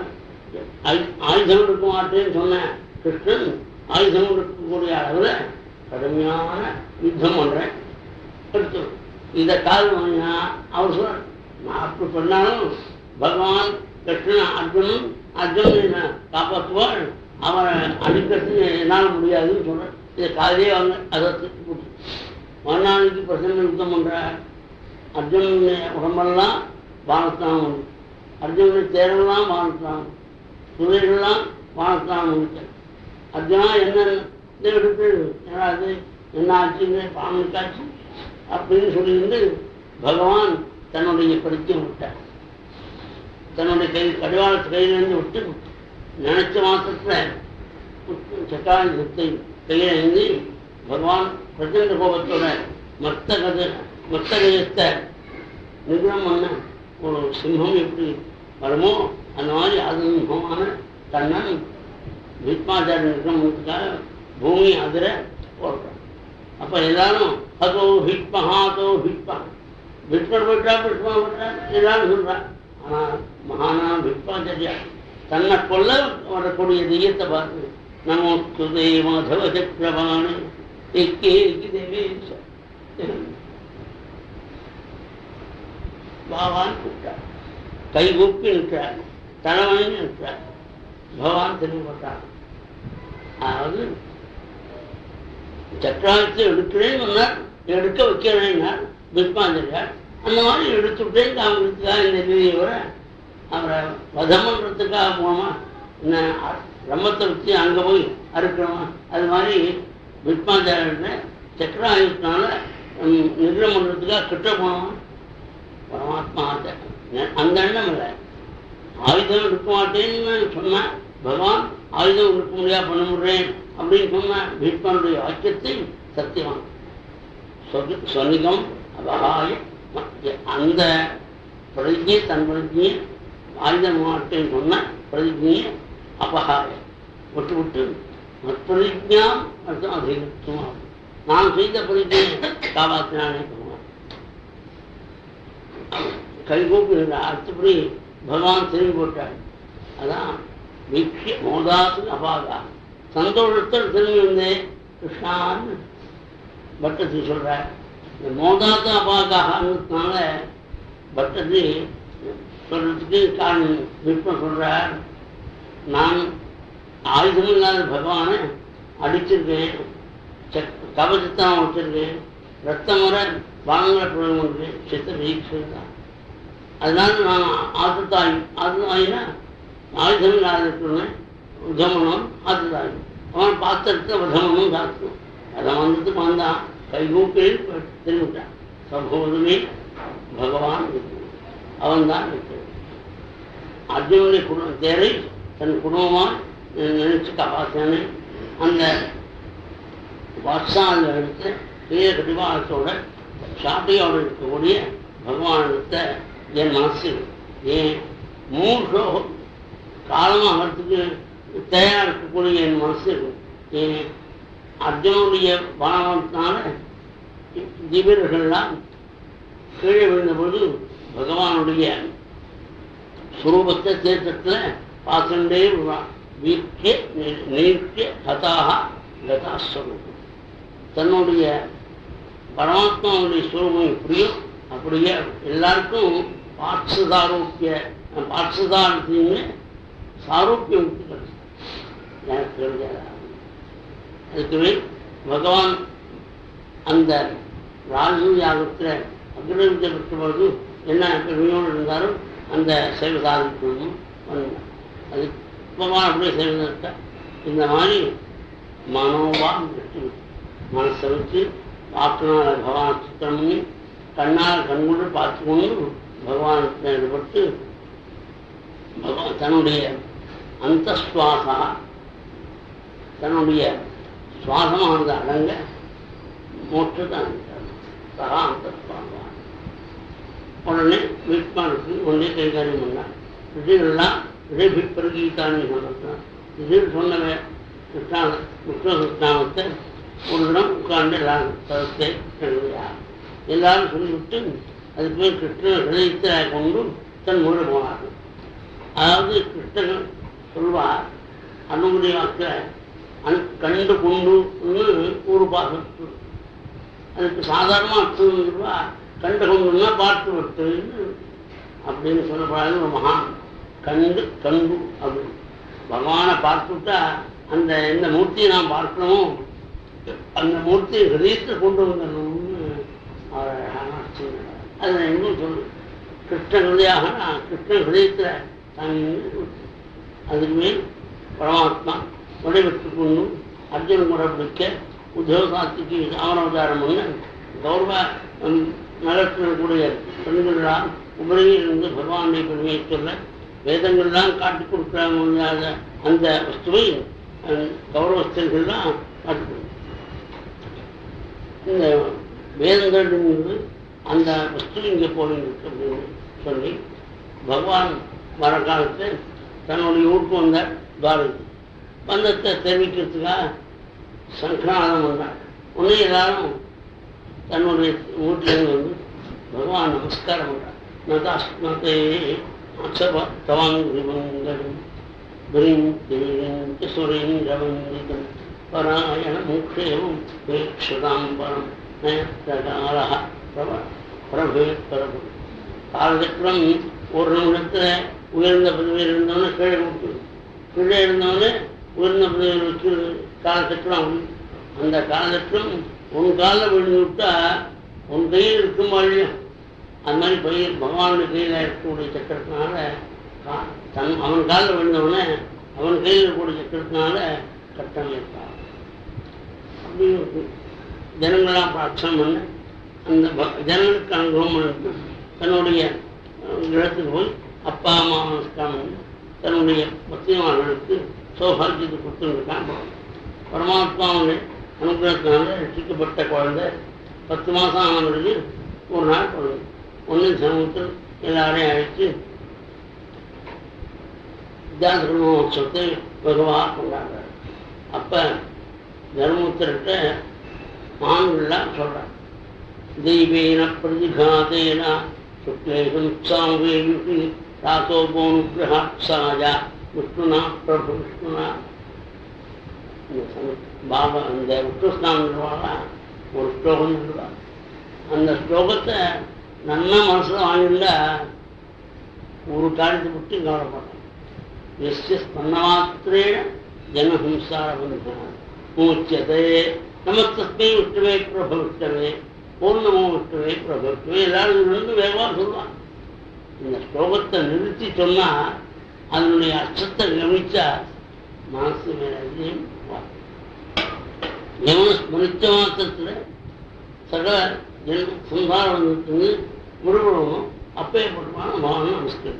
ஆயுதம் இருக்க மாட்டேன்னு சொன்ன கிருஷ்ணன் ஆயுதம் இருக்கக்கூடிய அளவில் கடுமையான யுத்தம் பண்றேன் எடுத்து இதை கால் வாங்கினா அவர் சொல்ற நான் அப்படி பண்ணாலும் பகவான் கிருஷ்ணன் அர்ஜுனன் காப்பாற்றுவாள் அவனை அடிக்கிறது என்னால் முடியாதுன்னு சொல்றேன். இதை காலையே வாங்க அதை போட்டு மறுநாளைக்கு பிரசன்ன யுத்தம் பண்ற அர்ஜுனனுடைய உடம்பெல்லாம் வானஸ்தானம் உண்டு, அர்ஜுனனுடைய தேரெல்லாம் வானஸ்தானம், குதிரைகள்லாம் வானஸ்தானம் முடிச்ச அர்ஜுனா என்ன எடுத்து என்னது என்ன ஆச்சுங்க பாவனுக்காச்சு அப்படின்னு சொல்லியிருந்து பகவான் தன்னுடைய படிக்க விட்டார். தன்னுடைய கடிவாளத்து கையிலிருந்து விட்டு நினைச்ச மாசத்துல சக்காயுதத்தை கையில இருந்து பகவான் பிரச்சண்ட கோபத்தோட மத்தகத்தை நிகிரம் பண்ண ஒரு சிம்மம் எப்படி வருமோ அந்த மாதிரி அதுமான கண்ணன் பீஷ்மாச்சாரிய நிகிரமத்துக்காக பூமி அதிர போடுறான். அப்ப எல்லாரும் அதோ ஹிட்பஹா அதோ ஹிட்பா பீஷ்மர் போயிட்டா பீஷ்மா போட்டா எல்லாரும் சொல்றான். ஆனா மகானா பீஷ்மாச்சாரியா தன்னை கொல்ல வரக்கூடிய தெய்யத்தை பார்த்து நமோ சுதே மாதவ சக்கரவாணி பாவான் கூப்பிட்டார், கை கூப்பி நிற்கிறார், தலைவணி நிற்கிறார். பகவான் தெளிவுபட்டார். அதாவது சக்கராயத்தை எடுக்கிறேன்னு எடுக்க வைக்கிறேன்னார் பீஷ்மாச்சாரியார். அந்த மாதிரி எடுத்துட்டேன் காமிக்கிறதுக்காக இந்த விதியை அவரை வதம் பண்றதுக்காக போனோமா என்ன ரம்மத்தை வச்சு அங்கே போய் அறுக்கணுமா அது மாதிரி பீஷ்மாச்சாரிய சக்கராயுதத்தினால நிகிரம் பண்றதுக்காக கிட்ட போனோமா பரமாத்மா அந்த எண்ணம் இல்லை. ஆயுதம் எடுக்க மாட்டேன்னு சொன்ன பகவான் ஆயுதம் எடுக்க முடியா பண்ண முடியேன் அப்படின்னு சொன்ன பீஷ்மனுடைய வாக்கியத்தை சத்தியமான சொனிகம் அபகாய அந்த பிரதிஜை தன் பிரதிஜையை ஆயுதம் மாட்டேன்னு சொன்ன பிரதிஜையை அபகாய விட்டு விட்டு பிரதிஜாம் அர்த்தம் அதிகத்துவம் நான் செய்த பிரதிஜையை காப்பாற்றினானே சொல்லுவான். கைகூப்பி அடுத்தபடி பகவான் திரும்பி போட்டார். அதான் வீக்ஷிய மோதாசு அபாகா சந்தோஷத்தில் திரும்பி வந்தேன் கிருஷ்ணான்னு பட்டத்து சொல்றார். இந்த மோதாத்து அபாகாகனால பட்டத்து சொல்றதுக்கு காரணம் விஷ்ணு சொல்றார். நான் ஆயுதம் இல்லாத பகவானை அடிச்சிருக்கேன், கவசத்தான் வச்சிருக்கேன், ரத்தம் வர வானங்களை பிரயோகம் பண்ணுறேன், சித்த வீக்ஷதான். அதனால நான் ஆத்துதாயினா ஆயுதம் இல்லாத இருக்கிறேன் உதமனம் ஆத்துதாயி அவன் பாத்திரத்தை உதமனும் சாத்தணும். அதை வந்ததுக்கு வந்தான் கைகூப்பில் திரும்பிட்டான். சம்போதுமே பகவான் அவன் தான் இருக்கிறான். அர்ஜுனுடைய குடும்ப தேரை தன் குடும்பமாக நினைச்சு காப்பாற்றானே அந்த வாட்சாவில் எடுத்து பெரிய கடிவாளத்தோட சாட்டையோடு இருக்கக்கூடிய பகவானத்தை என் மனசு ஏன் 3 காலமாகிறதுக்கு தயாராக இருக்கக்கூடிய என் மனசு ஏன் அர்ஜுனுடைய பானத்தினால ஜீவர்கள்லாம் கீழே விழுந்தபோது பகவானுடைய சுரூபத்தை தேற்றத்தில் பார்த்துட்டே விடுவான். வீட்டிய நீட்டிய கதாக கதாஸ்வரூபம் தன்னுடைய பரமாத்மாவுடைய சுரூபம் எப்படியோ அப்படியே எல்லாருக்கும் பார்ட்சுதாரத்தின்னு சாரூப்பியம் எனக்கு தெரிஞ்ச அதுக்குமே பகவான் அந்த ராஜு யாகத்தில் அக்னிவித்தை பெற்றபோது என்ன பெருமையோடு இருந்தாலும் அந்த செயல் சாதிக்கணும் அது பகவான் அப்படியே செயல்படுத்த இந்த மாதிரி மனோபாம் மனசை வச்சு வாக்குனால பகவான் சித்திரம் பண்ணி கண்ணால் கண்கொண்டு பார்த்துக்கொண்டு பகவானுக்கு ஈடுபட்டு பகவான் தன்னுடைய அந்த சுவாசா தன்னுடைய சுவாசமானது அடங்க மோட்சத்தை சகா அந்த சுவாசம் உடனே வீட்மானுக்கு ஒன்றே கைகாரியம் பண்ணார். ரிஷிகள்லாம் ரிஷிபிற்பருகீதான்னு சொன்னான். ரிஷிகள் சொன்னவ கிருஷ்ணாமத்தை ஒரு தினம் உட்கார்ந்து எல்லாரும் எல்லாரும் சொல்லிவிட்டு அதுக்கு மேல் கிருஷ்ணன் ஹிருதயத்தை கொண்டு தன் மூட போனார்கள். அதாவது கிருஷ்ணன் சொல்வார் அனுமதி வாக்கில் கண்டு கொண்டு ஒரு பாகம். அதுக்கு சாதாரண அர்த்தம் சொல்லுவா, கண்டு கொண்டுன்னா பார்த்து விட்டு அப்படின்னு சொல்லப்படாது. ஒரு மகான் கண்டு கண்டு அப்படின்னு பகவானை பார்த்துட்டா அந்த எந்த மூர்த்தியை நாம் பார்க்கணுமோ அந்த மூர்த்தியை ஹிருதயத்தில் கொண்டு வந்துடணும்னு அழகான அர்த்தம். அது இன்னும் சொல்லு, கிருஷ்ண ஹிருதயாக கிருஷ்ண ஹிருதயத்தில் தங்கி அதுக்கு மேல் பரமாத்மா விடைபெற்று கொண்டு அர்ஜுனன் முறை பிடிக்க உத்தியோகத்துக்கு அவனவதாரம் பண்ண கௌரவ நகரத்தினுடைய பெண்களால் உபரியிலிருந்து பகவானுடைய பெருமையை சொல்ல வேதங்கள்லாம் காட்டிக் கொடுக்க முடியாத அந்த வஸ்துவை கௌரவஸ்தர்கள்லாம் காட்டிக் கொடுக்கும். இந்த வேதங்கள் அந்த வஸ்து இங்கே போயிருக்கு அப்படின்னு சொல்லி பகவான் வர காலத்தை தன்னுடைய ஊருக்கு வந்த துவாரகை வந்தத்தை தெரிவிக்கிறதுக்காக சங்கநாதம் வந்தார். உடனே எல்லாரும் தன்னுடைய வீட்டிலேருந்து வந்து பகவான் நமஸ்காரம் பண்றார். நதாஸ்மதே தவாங்கிரிமங்கலம் சுரேந்திரவந்திதம் பராயண முக்ஷேவம் வேக்ஷதாம்பரம் நயத்தகால பிரபு பிரபு. காலச்சக்கரம் ஒரு நிமிடத்தில் உயர்ந்த பதவியில் இருந்தவொன்னே கீழே கொடுத்து, கீழே இருந்தவொடனே உயர்ந்த பதவியில் வச்சு காலச்சக்கரம். அந்த காலச்சக்கரம் உன் காலில் விழுந்து விட்டா உன் கையில் இருக்கும் வழியும் அது மாதிரி பயிர் பகவானுடைய கையில் இருக்கக்கூடிய சக்கரத்தினால அவன் காலில் விழுந்தவொடனே அவன் கையில் இருக்கக்கூடிய சக்கரத்தினால கட்டம் இருப்பான். அப்படின்னு ஜனங்களாம் பிரார்த்தனை பண்ண அந்த ஜனங்களுக்கு அனுகிரகம் பண்ணிட்டு தன்னுடைய இடத்துக்கு போய் அப்பா அம்மா நமஸ்காரம் பண்ணி தன்னுடைய பக்திமார்களுக்கு சௌபாகியத்தை கொடுத்துருக்கான். பரமாத்மாவுடைய அனுகிரகத்தினால ரசிக்கப்பட்ட குழந்தை 10 மாதம் ஆனவர்களுக்கு ஒரு நாள் குழந்தை ஒன்று சமூகத்தில் எல்லாரையும் அழைத்து வித்யாச மகோத்சவத்தை வெகுவாக கொண்டாடுறார். அப்போ தர்மபுத்திரர்கிட்ட மகான்கள்லாம் சொல்கிறார், தெய்வேன பிரதிகாதேன சுக்லேகம் சாவேயுகி ராசோபோனுகிரகாட்சாயா விஷ்ணுனா பிரபு விஷ்ணுனா. பாபா அந்த விஷ்ணுஸ்நானம் ஒரு ஸ்லோகம் சொல்லுவார். அந்த ஸ்லோகத்தை நல்லா மனசில் வாங்கிண்டா ஒரு காரியத்தை விட்டு கவலைப்பட்டான். எஸ்ய ஸ்பன்னமாத்திரேன ஜனஹம்சாரபந்தன மூச்சதே நமஸ்தஸ்மை விஷ்ணுவே பிரபவிஷ்டவே பூர்ணமோ விஷ்ணுவே பிரபவிஷ்டவே எல்லாரும் ரெண்டு வேகமாக சொல்லுவான். இந்த ஸ்லோகத்தை நிறுத்தி சொன்னால் அதனுடைய அர்த்தத்தை கவனிச்சா மனசு மேலேயும் எவன ஸ்மரித்த மாத்திரத்தில் சகல ஜென்ம சம்சாரத்துக்கு விடுபடணும். அப்பேற்பட்டமான பகவான் நமஸ்கரி.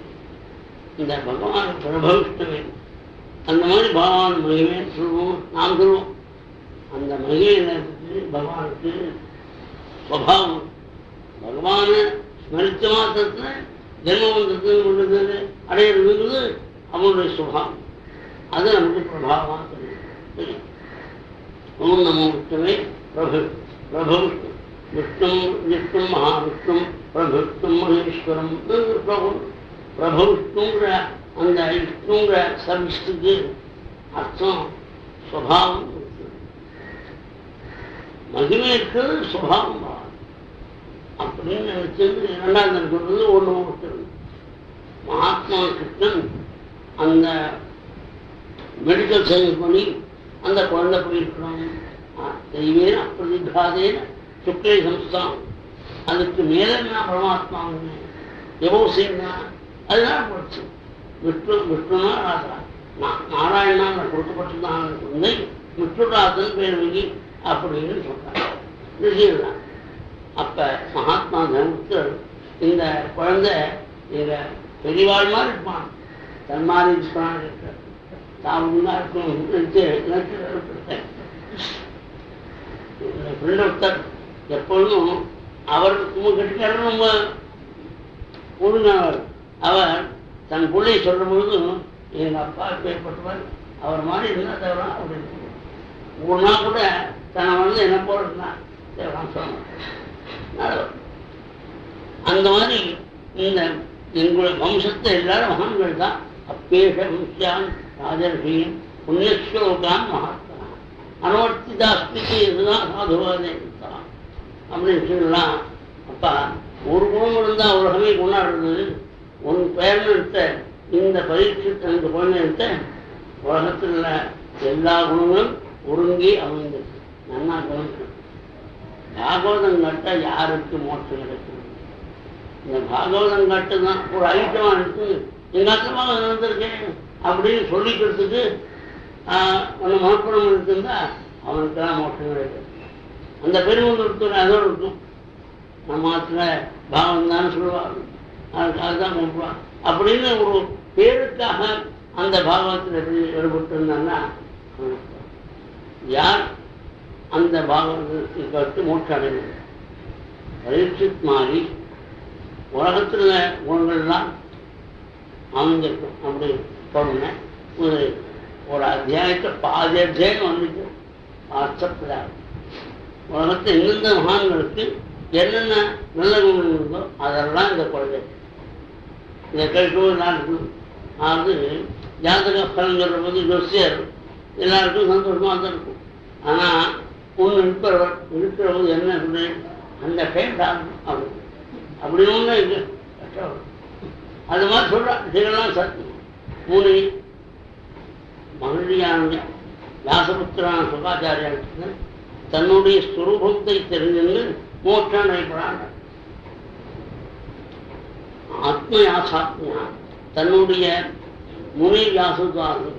இந்த பகவான் பிரபவிஷ்டவே அந்த மாதிரி பகவான் மகிமே சொல்லுவோம், நாம் சொல்லுவோம். அந்த மகிமை நேரத்துக்கு பகவானுக்கு ஸ்வபாவம். பகவானை ஸ்மரித்த மாத்திரத்தில் ஜென்மவந்தத்துக்கு கொண்டது அடையிறதுங்கிறது அவனுடைய சுபாவம். அது நமக்கு பிரபாவமாக தெரியும். ஓம் நமோ விஷ்ணுவே பிரபு பிரபு விஷ்ணும் விஷ்ணும் மகாவிஷ்ணும் பிரபுஷ்ணும் மகேஸ்வரம். பிரபு விஷ்ணுங்கிற அந்த விஷ்ணுங்கிற சர்வீஸுக்கு அர்த்தம் சுபாவம். மகிமை இருக்கிறது சுபாவம் அப்படின்னு நினைச்சது. இரண்டாவது சொல்றது ஒன்று விட்டுறது. மகாத்மா கிருஷ்ணன் அந்த மெடிக்கல் சயின்ஸ் பண்ணி அந்த குழந்தை போயிருக்கணும். தெய்வேன அப்பிரதிகாதேன சுக்லை சம்ஸ்தான். அதுக்கு மேலே நான் பரமாத்மா எவ்வளோ செய்யணும் அதுதான் போச்சு. விஷ்ணுனா ராசா நாராயணா கொடுக்கப்பட்டதான் குழந்தை விஷ்ணுராசன் பேர் வங்கி அப்படின்னு சொல்றாங்க. விஷயம்தான். அப்ப மகாத்மா தர்மபுத்தர் இந்த குழந்தை எங்க பெரியவாள் மாதிரி இருப்பான், தன் மாதிரி இருப்பான், தாமுன்னா இருக்கும். ஒருத்தர் எப்பொழுதும் அவர் கட்டிக்காரர் ரொம்ப ஒழுங்கானவர். அவர் தன் பிள்ளையை சொல்ற பொழுதும் எங்க அப்பா ஏற்பட்டவர் அவர் மாதிரி இருந்தால் தேவலாம் அப்படின்னு ஒரு நாள் கூட தன்னை வந்து என்ன போல இருந்தான் தேவலாம் சொல்ல மாட்டேன். அந்த மாதிரி இந்த எங்களுடைய வம்சத்தை எல்லாரும் மகான்கள் தான். அப்பேஷ வம்சியான் ராஜர்ஷியும் புண்ணியஸ்வலோகான் மகாத்மா. அனவர்த்திதாஸ்திக்கு இதுதான் சாதுவாதே அப்படின்னு சொல்லலாம். அப்பா ஒரு குணம் இருந்தால் உலகமே கொண்டாடுறது. உன் பெயர்னு எடுத்த இந்த பரீட்சை இந்த குழந்தை எடுத்த உலகத்தில் எல்லா குணங்களும் ஒருங்கி அமைந்திருக்கு. நல்லா கவனிக்கணும். பாகவதம் கட்ட யாருக்கு மோட்சம் கிடைக்கும்? இந்த பாகவதம் கட்டு தான் ஒரு ஐட்டமா இருக்கு. எங்க அத்தமாக நடந்திருக்கேன் அப்படின்னு சொல்லிக்கிறதுக்கு ஒன்று மனப்பணம் இருக்குந்தா அவனுக்கெல்லாம் மோட்சம் கிடைக்கும். அந்த பெருமந்தூர் அதோடு இருக்கும். நம்ம ஆத்துல பாவம் தான் சொல்லுவாங்க, அதுக்காக தான் கும்பிடுவான் அப்படின்னு ஒரு பேருக்காக அந்த பாகவத்தில் எப்படி ஈடுபட்டு இருந்தாங்கன்னா யார் அந்த பாகவதத்தை கட்டு மோட்சம் அடைகிறது. பரீட்சித் மாதிரி உலகத்தில் குணங்கள்லாம் அமைஞ்சிருக்கும். அப்படி சொன்ன ஒரு அத்தியாயத்தை பாதி அத்தியாயம் வந்துட்டு ஆச்சப்படாது. உலகத்தில் எந்தெந்த மகான்களுக்கு என்னென்ன நல்ல குணம் இருந்தோ அதெல்லாம் இந்த குழந்தை இதை கேட்கவும் எல்லாருக்கும். அதாவது ஜாதக பலன் சொல்கிற போது ஜோசியர் எல்லாருக்கும் சந்தோஷமாக தான் இருக்கும். ஆனால் ஒன்று இருக்கிற போது என்ன சொல்லு அந்த டைம் தான் அப்படி அப்படி ஒன்று இது கஷ்டம். அது மாதிரி சொல்கிறான். இதெல்லாம் சத்தியம். மூணு மகிழ்ச்சியான வியாசபுத்திரான சுகாச்சாரியாருக்கு தன்னுடைய ஸ்வரூபத்தை தெரிஞ்சு மோட்சம் நடைபெறாங்க. ஆத்மயாசாத்மியா தன்னுடைய முனை வியாசத்தாரு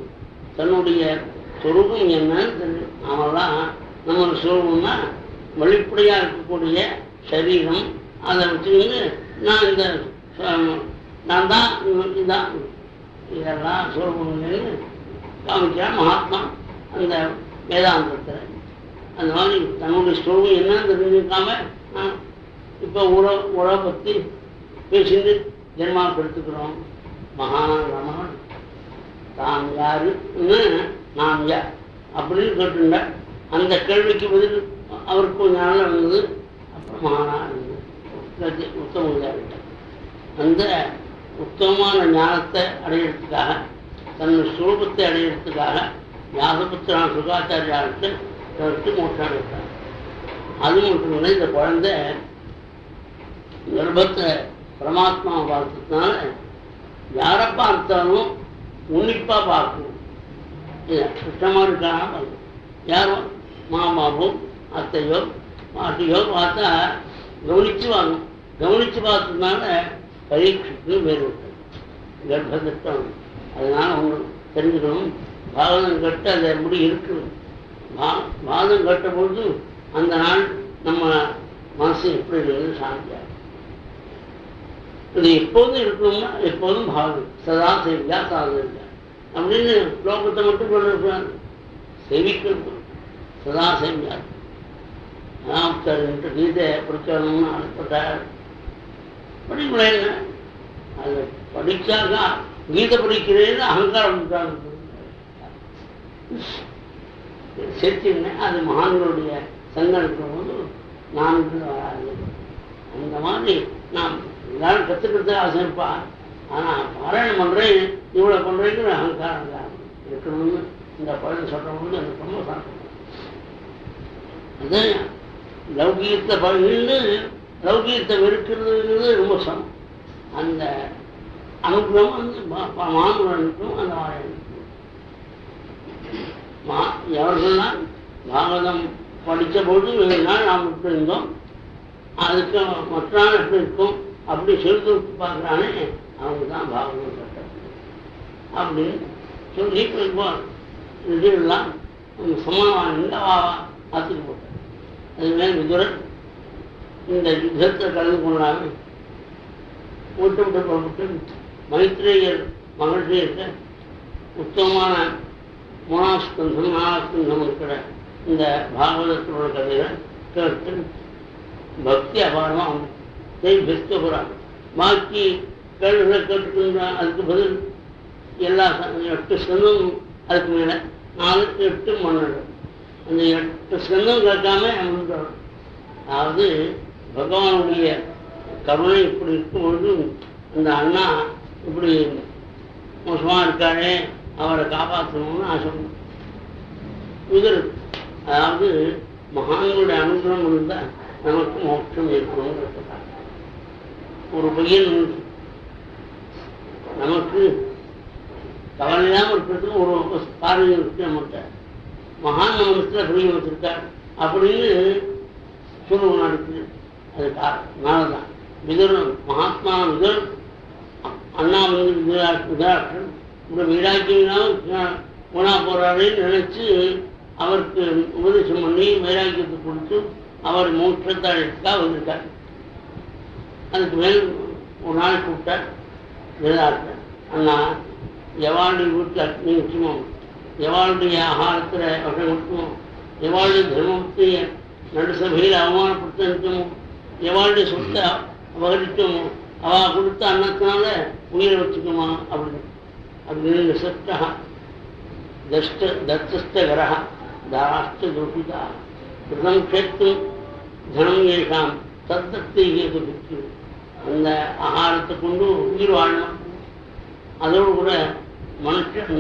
தன்னுடைய ஸ்வரூபம் என்னன்னு தெரியும். நாமெல்லாம் நம்ம ஸ்வரூபம்னா வெளிப்படையாக இருக்கக்கூடிய சரீரம். அதை வச்சுக்கிட்டு நான் தான் இதுதான் இதெல்லாம் ஸ்வரூபம்னு காமிக்கிறான் மகாத்மா அந்த வேதாந்தத்தில். அந்த மாதிரி தன்னுடைய ஸ்வரூபம் என்னன்னு தெரிஞ்சுக்காம இப்போ உறவை பற்றி பேசிட்டு ஜென்மாப்படுத்துக்கிறோம். மகான் தான் யாருன்னு நான் யார் அப்படின்னு கேட்டுண்டா அந்த கேள்விக்கு பதில் அவருக்கு கொஞ்ச நாள் இருந்தது. அப்புறம் மகானா இருந்தது உத்தம. அந்த உத்தமமான ஞானத்தை அடையிறதுக்காக தன் ஸ்வரூபத்தை அடையிறதுக்காக வியாசபுத்திரான சுகாச்சாரியாருக்கு மோட்சம் அடைத்தார். அது மட்டும் இல்லை, இந்த குழந்தை கர்ப்பத்தை பரமாத்மாவை பார்த்ததுனால யாரை பார்த்தாலும் உன்னிப்பாக பார்க்கணும். சுத்தமாக இருக்கானா பார்க்கணும். யாரும் மாமாவோ அத்தையோ பாட்டியோ பார்த்தா கவனித்து வாங்கணும். கவனித்து பார்த்ததுனால பரீட்சைக்கு வேறு விட்டது கர்ப்பத்திட்டம். அதனால ஒன்று தெரிஞ்சுக்கணும். பாகவதம் கட்ட அதை எப்படி இருக்குது. வாதம் கட்ட பொழுது அந்த நாள் நம்ம மனசு எப்படி இருக்குது சாந்தியாக. இது எப்போதும் இருக்கணும்னா எப்போதும் பாகம் சதா சேவியா சாதனையா அப்படின்னு லோகத்தை மட்டும் கொண்டிருக்கிறாங்க. செவிக்கிறது சதா சேவியா. ஒருத்தர் கீதை படிக்கணும்னு ஆசைப்பட்டார். படிக்கல என்ன அது படிச்சாக்கா கீதை படிக்கிறேன்னு அகங்காரம் சேர்த்துங்க. அது மகான்களுடைய சங்கம் இருக்கிற போது நான் வராது. அந்த மாதிரி நாம் எல்லாரும் கற்றுக்கிறது ஆசைப்பா. ஆனால் பாராயணம் பண்ணுறேன் இவ்வளோ பண்ணுறேங்கிற அகங்காரம் தான் இருக்கணும்னு இந்த பழம் சொல்கிறவங்க எனக்கு ரொம்ப சாப்பிடும். அதுதான் லௌகீகத்தை பழகின்னு லௌகீகத்தை வெறுக்கிறதுங்கிறது ரொம்ப சமம். அந்த அனுகிரகம் வந்து மாணவர்களுக்கும் அந்த வாழைக்கும் எவர்கள்லாம் பாகவதம் படித்த பொழுது 7 நாள் நாம் விட்டு இருந்தோம். அதுக்கு மற்ற நாள் எப்படி இருக்கும் அப்படி சொல்லி பார்க்குறானே அவங்க தான் பாகவதம் கட்ட அப்படின்னு சொல்லி இதெல்லாம் சமாதானம் வாவா ஆத்துக்கு போட்டார். அதுமாதிரி விதுரர் இந்த யுத்தத்தை கலந்து கொள்ளாமல் விட்டு விட்டு புறப்பட்டு மைத்ரேயர் மகிழ்ச்சி இருக்க உத்தமமான 3ஆம் ஸ்கந்தம் 4ஆம் ஸ்கந்தம் இருக்கிற இந்த பாகவதத்தோட கதையை கேட்டு பக்தி அபாரமாக பெஸ்ட் போகிறாங்க. பாக்கி கேள்விகளை கேட்டுக்கின்ற அதுக்கு பதில் எல்லா 8 ஸ்கந்தம் அதுக்கு மேலே 4 8 12 அந்த 8 ஸ்கந்தம் கேட்காம முன்னுறோம். அதாவது பகவானுடைய கருணை இப்படி இருக்கும்பொழுது அந்த அண்ணா இப்படி மோசமாக இருக்காரே அவரை காப்பாற்றணும்னு ஆசை. இவர் அதாவது மகான்களுடைய அனுகிரகம் இருந்தால் நமக்கு மோட்சம் ஏற்படும். ஒரு பையன் நமக்கு கவலையில்லாமல் இருக்கிறதுக்கு ஒரு காரணம் இருக்கு. நம்மகிட்ட மகான் மனசுல புரிய வச்சிருக்கார் அப்படின்னு சொல்லுவோம். அடுத்து அது காரணம் விதரும் மகாத்மா விதர் அண்ணா வந்து விதராட்சன் இந்த வைராக்கியம் போனா போறாருன்னு நினைச்சு அவருக்கு உபதேசம் பண்ணி வைராக்கியத்தை கொடுத்து அவர் மோட்சத்தை அழைத்துக்காக வந்திருக்கார். அதுக்கு மேல் ஒரு நாள் கூப்பிட்டார் விதராட்சன், அண்ணா எவாளுடைய வீட்டு அக்னி வச்சுமோ, எவாளுடைய ஆகாரத்தில் விஷம் கொடுக்குமோ, எவாளுடைய தர்மத்தை நடுசபையில் அவமானப்படுத்த நிற்குமோ, எவாளுடைய சொத்தை அபகரிக்கமோ, அவ கொடுத்த அன்னத்தினால உயிரை வச்சுக்குமா அப்படின்னு நிசப்தா தத்தஸ்தகரா தாராஷ்ட துருபிதா கிருதம் கேட்டும் தனம் ஏஷாம் தத்தத்தை ஏற்று அந்த ஆகாரத்தை கொண்டு உயிர் வாழணும். அதோடு கூட மனுஷன்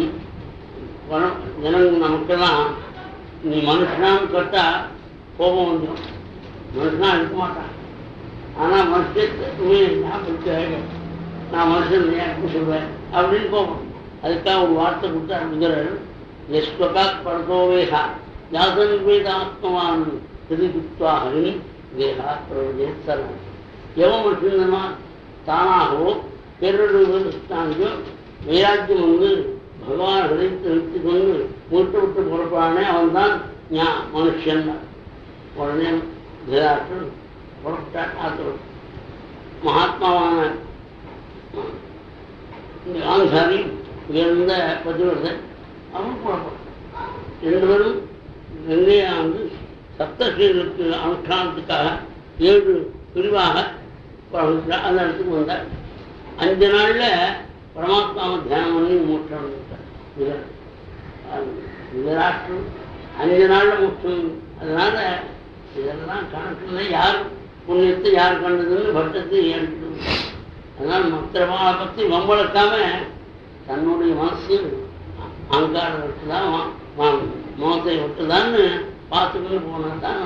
ஜனங்க நமக்கெல்லாம் நீ மனுஷனான்னு கேட்டால் கோபம் வந்துடும். மனுஷனா இருக்க மாட்டான். ஆனால் மனுஷத்துமே நான் மனுஷன் ஏன் சொல்வேன் அப்படின்னு போகும். அதுக்காக ஒரு வார்த்தை கொடுத்தா விதரர் எஸ்வகாத் பரதோவேகா ஜாதன் வேதாத்மவான் திருவித்வாகி தேகா பிரவஜே சர்வம். எவன் மனுஷனா தானாகவோ பேரொழிவோ வைராக்கியம் வந்து பகவான் ஹரித்து நிறுத்தி கொண்டு மூட்டு விட்டு புறப்பானே அவன் தான் மனுஷன். உடனே திராட்சன் புறப்பட்டார். ஆத்திரம் மகாத்மாவான ஆன்சாரி உயர்ந்த பதிவர்தன் அவன் புறப்பட்டான். ரெண்டு பேரும் கங்கையா வந்து சப்தஸ்ரீகளுக்கு அனுஷ்டானத்துக்காக 7 பிரிவாக அந்த இடத்துக்கு வந்தார். 5 நாளில் பரமாத்மாவை தியானம் பண்ணி மோட்சம் விதராஷ்டிரம் 5 நாளில் மோட்சம். அதனால இதெல்லாம் கணக்கில் யார் புண்ணியத்தை யார் கண்டதுன்னு பட்டத்தை ஏற்படுது. அதனால மற்றவாளை பற்றி வம்பளக்காம தன்னுடைய மனசு அங்காரம் விட்டுதான் மோசை விட்டுதான்னு பார்த்துக்கிட்டு போனா தான்